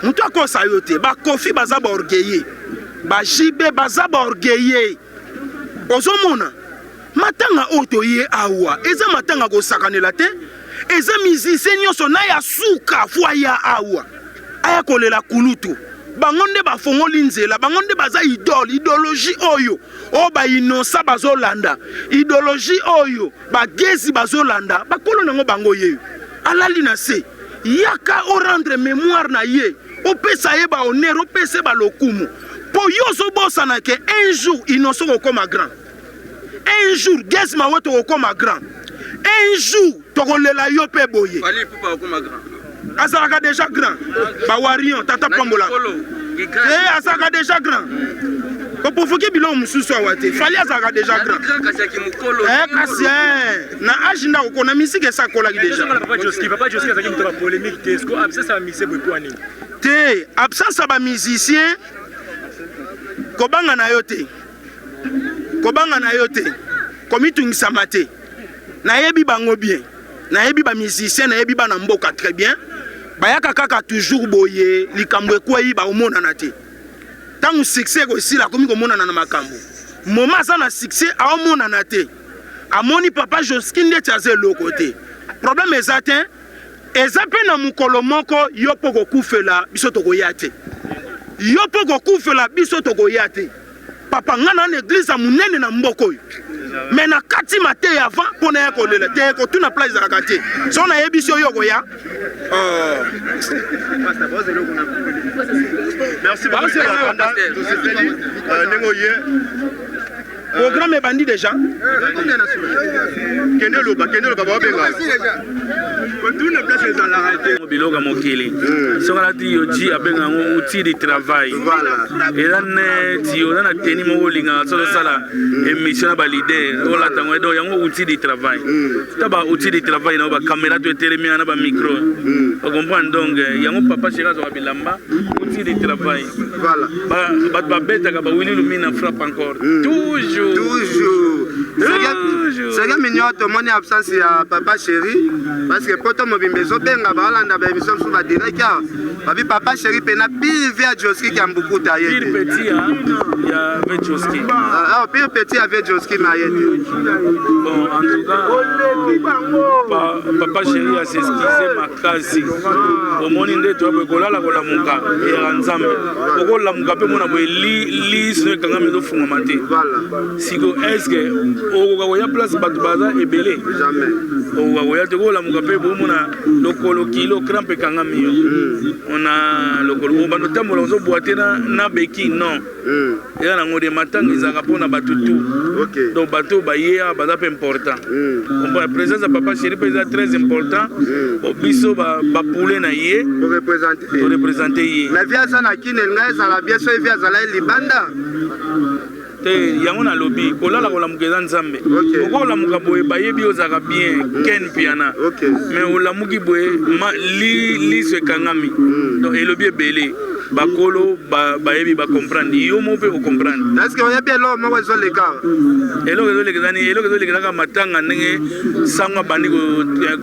mutu akosa yo te ba kofi baza ba orgueillé ba jibe baza ba orgueillé ozomona matanga oto ye awa eza matanga ko sakanela te eza musicien nyonso na ya suka fwa ya awa aya kolela kulutu bango nde bafongoli nzela bango nde baza idéologie oyo bainosa bazolanda idéologie oyo bagezi bazolanda bakolo nango bango ye alali na se yaka rendre mémoire na ye opesa ye bahonneur opesa ba lokumu po yo ozobosana ke un jour innocent okoma grand un jour gezi mawe tokokoma grand un jour tokolela yo mpe boye azalaka déjà grand bawarion tata pambola azalaka déjà grand kopofoki biloko mosusu awa te fali azalaka déjà grand kasi na age ndako kona misiki esakolaki déjà te absence ya bamusicien kobanga na yo te komitungisama te nayebi bango bien nayebi bamusicien nayebi bana mboka très bien bayaka kaka toujours boye likambo ekwei baomonana te ntango succès ekosila akomi komonana na makambo moma aza na succès aomonana te amoni papa Josky ndeti aza eloko te problème eza te eza mpe na mokolo moko yo mpo kokufela biso tokoya te papa nga na église ya monene na mboka oyo mais na kati mate avant mpona ya kolela te kotuna place ezalaka te so nayebisi oyo koya programme ebandi déjà biloko ya mokili soki alati yoji abengango outil de travail eza neti oza na teni moko olingaka so osala émission na balider olatango donc yango outil de travail ta ba outil de travail na bacaméra to etelemi na bamicro ocomprendre donc yango papa chéri azwaka bilamba outil de travail bato babetaka bawili lumi na frappe encore toujours sega mignon tomoni absence ya papa chéri parce que poto mobimba ezobenga baolanda baémission mosusu badirect awa babi papa chéri mpena pire ve ya Josky ya mbukuta ye te pire petit avec Josky na ye te bon en tout cas papa chéri aseskize makasi omoni nde toyaboye kolala kolamuka eyaka nzambe okolamuka mpe mona boye lisino ekangami ezofungama te siko eske okoka koya place bato baza ebele okoka koya te kolamuka mpe bomona lokolo kilo crampe ekangami yo ona lokolo bando tambola ozobwa te na beki non eza nango de matanga ezalaka mpona bato tu donc bato bayeya baza mpe important présence ya papa chéri mpe eza très important biso bapule na ye torepresente ye na vi aza na kine ngai ezala bien so evi azala ye libanda te yango nalobi kolala kolamuka eza nzambe okolamuka boye bayebi ozalaka bien ken piana mais olamuki boye liso ekangami donc elobi ebele bakolo bayebi bacomprendre yo mo mpe ocomprendre estce oyebi eloko moko ezoleka eloko ezolekaka matanga ndenge sango abandi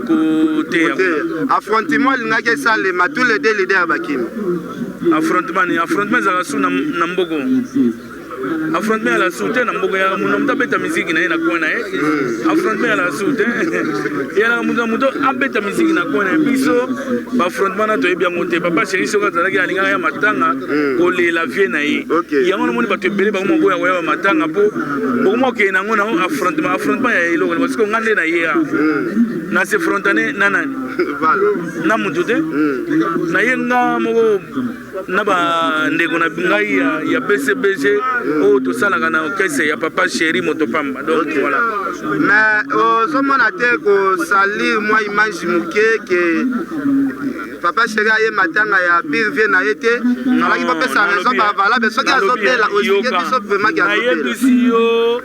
koteya affrontement elingaki esalema tous les deux leader ya bakimi affrontement ezalaka su na mboko affrontement à la soute na mboka ya muno muta beta musique na ye na kona ye affrontement à la soute ya na muto abeta musique na kona biso ba affrontement na to ebia mote papa chéri soka zalaki alinga ya matanga kole la vie na ye yango na moni bato ebele ba mo ya matanga po bomo ke na ngona affrontement ya elo parce que ngande na ye na se frontane nana na mutu te na ye nga moko na ba ndeko na ngai ya BCBG o to salaka na orchestre ya papa chéri motopamba donc voilà mais ozomona te ko salir moi image muke ke papa chéri aye matanga ya pire vie na ye te alaki bapesa raison bavalable soki azobela osike biso vraiment ki azobela yo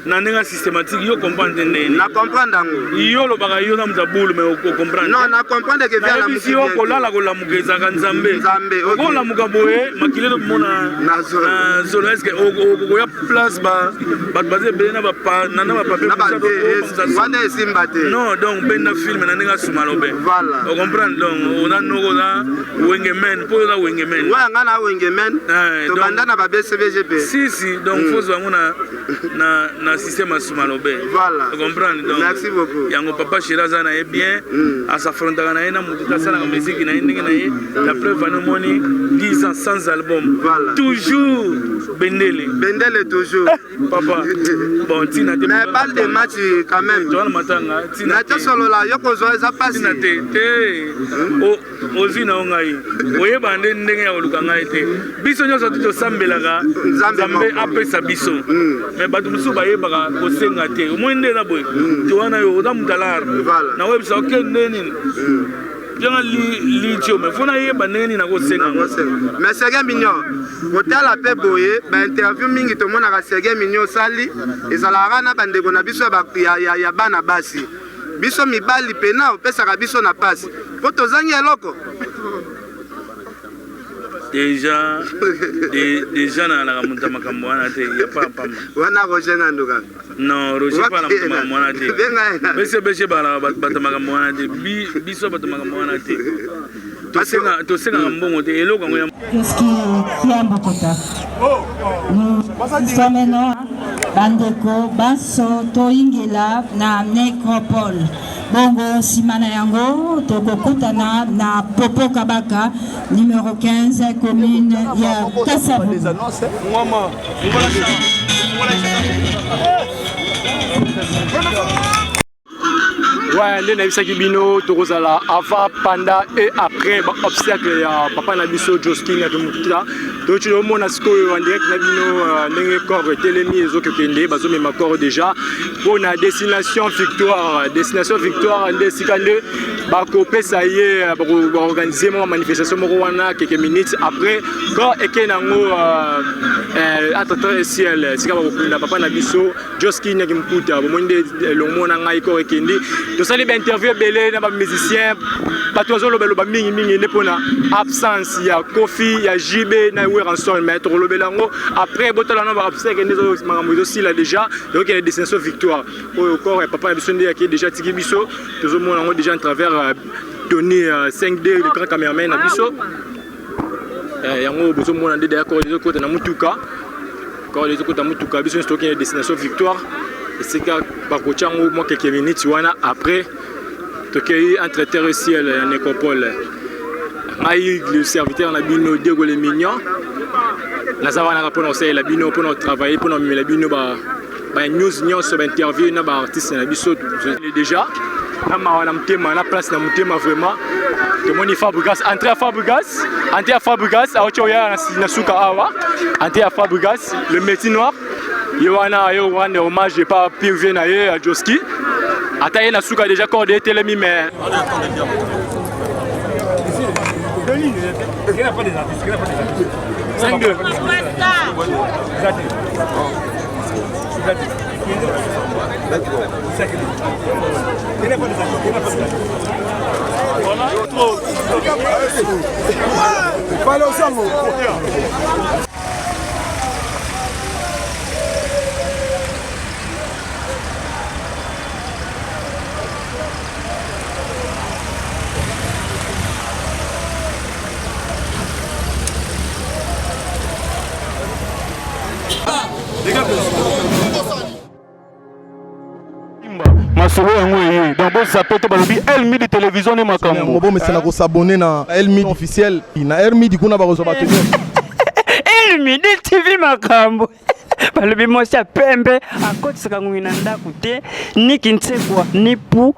na ndenge systématique yo comprendre ndeni na comprendre yango yo lobaka yo na mzabulu mais o comprendre non na comprendre que via la musique yo kolala kolamuka ezaka nzambe okolamuka boye makile tomona na zolo est-ce que okoya place bato baza ebele na bapape wana esimba te non donc mpe na filme na ndenge asuma lobe ocomprendre donc oza noko na wengemen po na wengemen wa ngana wengemen to bandana ba BCBGP si donc faut zo na système asumalobe voilà comprendre donc merci beaucoup yango papa Shiraza na est bien à s'affronter na mutu tasala na musique na ndenge na ye la preuve no moni 10 ans sans album voilà toujours Bendele toujours papa bon tina te mais parle de match quand même toi matanga tina na solo la yoko zo za passe tina te o zina ngai oyeba ndenge ya oluka ngai te biso nyoso tuto sambelaka nzambe apesa biso mais batu musu bayebaka kosenga te omwende na boy to wana yo oza mutalar na websa okende nini Bien li tio mais fona yeba ndenge na kosenga mais Serge Mignon kotala pe boye ba interview mingi to mona ka Serge Mignon sali ezalaka na bandeko na biso ya bana basi biso mibali pena opesaka biso na pasi po tozangi eloko déjà na la monta makambo wana te ya pa pamba wana Roger Nganduka non Roger pa la monta makambo wana te bese bala bata makambo wana te biso bata makambo wana te to senga mbongo te eloko ngoya Kiambokota. Nous sommes maintenant bandeko baso toingela na necropole. Bongo simana yango tokokutana na Popo Kabaka numéro 15 commune ya Kasavu. Les annonces maman ouais, les naïfsaki bino tokozala avant, pendant et après obstacle ya papa na biso Joskin ya Mukita. Donc tu le monde en direct na bino ndenge corps telemi ezokende bazo mema corps déjà pour na destination victoire nde sikande bako pesa ye ba organiser une manifestation moko wana quelques minutes après quand ekenango attends ciel sika bakunda papa na biso Joskin ya Mukita bomonde lomona ngai corps ekende to sali ba interview belé na ba musicien bato azoloba mingi ne pona absence ya Kofi ya JB na rançon maître lobelango après botala na ba absence que nous makambo aussi là déjà donc il y a des destination victoire au corps papa biso ndi qui déjà tiki biso tozomona ngo déjà à travers Tony 5D le grand cameraman na biso yango bozomona ndé d'accord les autres côté na mutuka quand les autres côté na mutuka biso stocké une destination victoire et c'est que bakochango moi quelques minutes wana après tokei entre terre et ciel en nécropole maï le serviteur na bino Diego le mignon la savana pour nous la bino pour nous travailler pour nous la bino ba news sur interview na ba artiste na biso déjà na mawana mtema na place na mtema vraiment to moni Fabregas entrer à Fabregas a ochoya na suka awa entrer à Fabregas le métier noir yowana yo rendre hommage pas privé na ye à Joski ataye na suka déjà cordé telemi mais il n'y a pas des artistes, 5-2. masolo yango eye donc bozape to balobi elmi de télévision ne makambo bon mais c'est na ko s'abonner na elmi officiel na elmi di kuna bakozo batenir elmi de TV makambo balobi mosi ya pembe akotisaka ngwina ndako te niki ntsekwa ni pu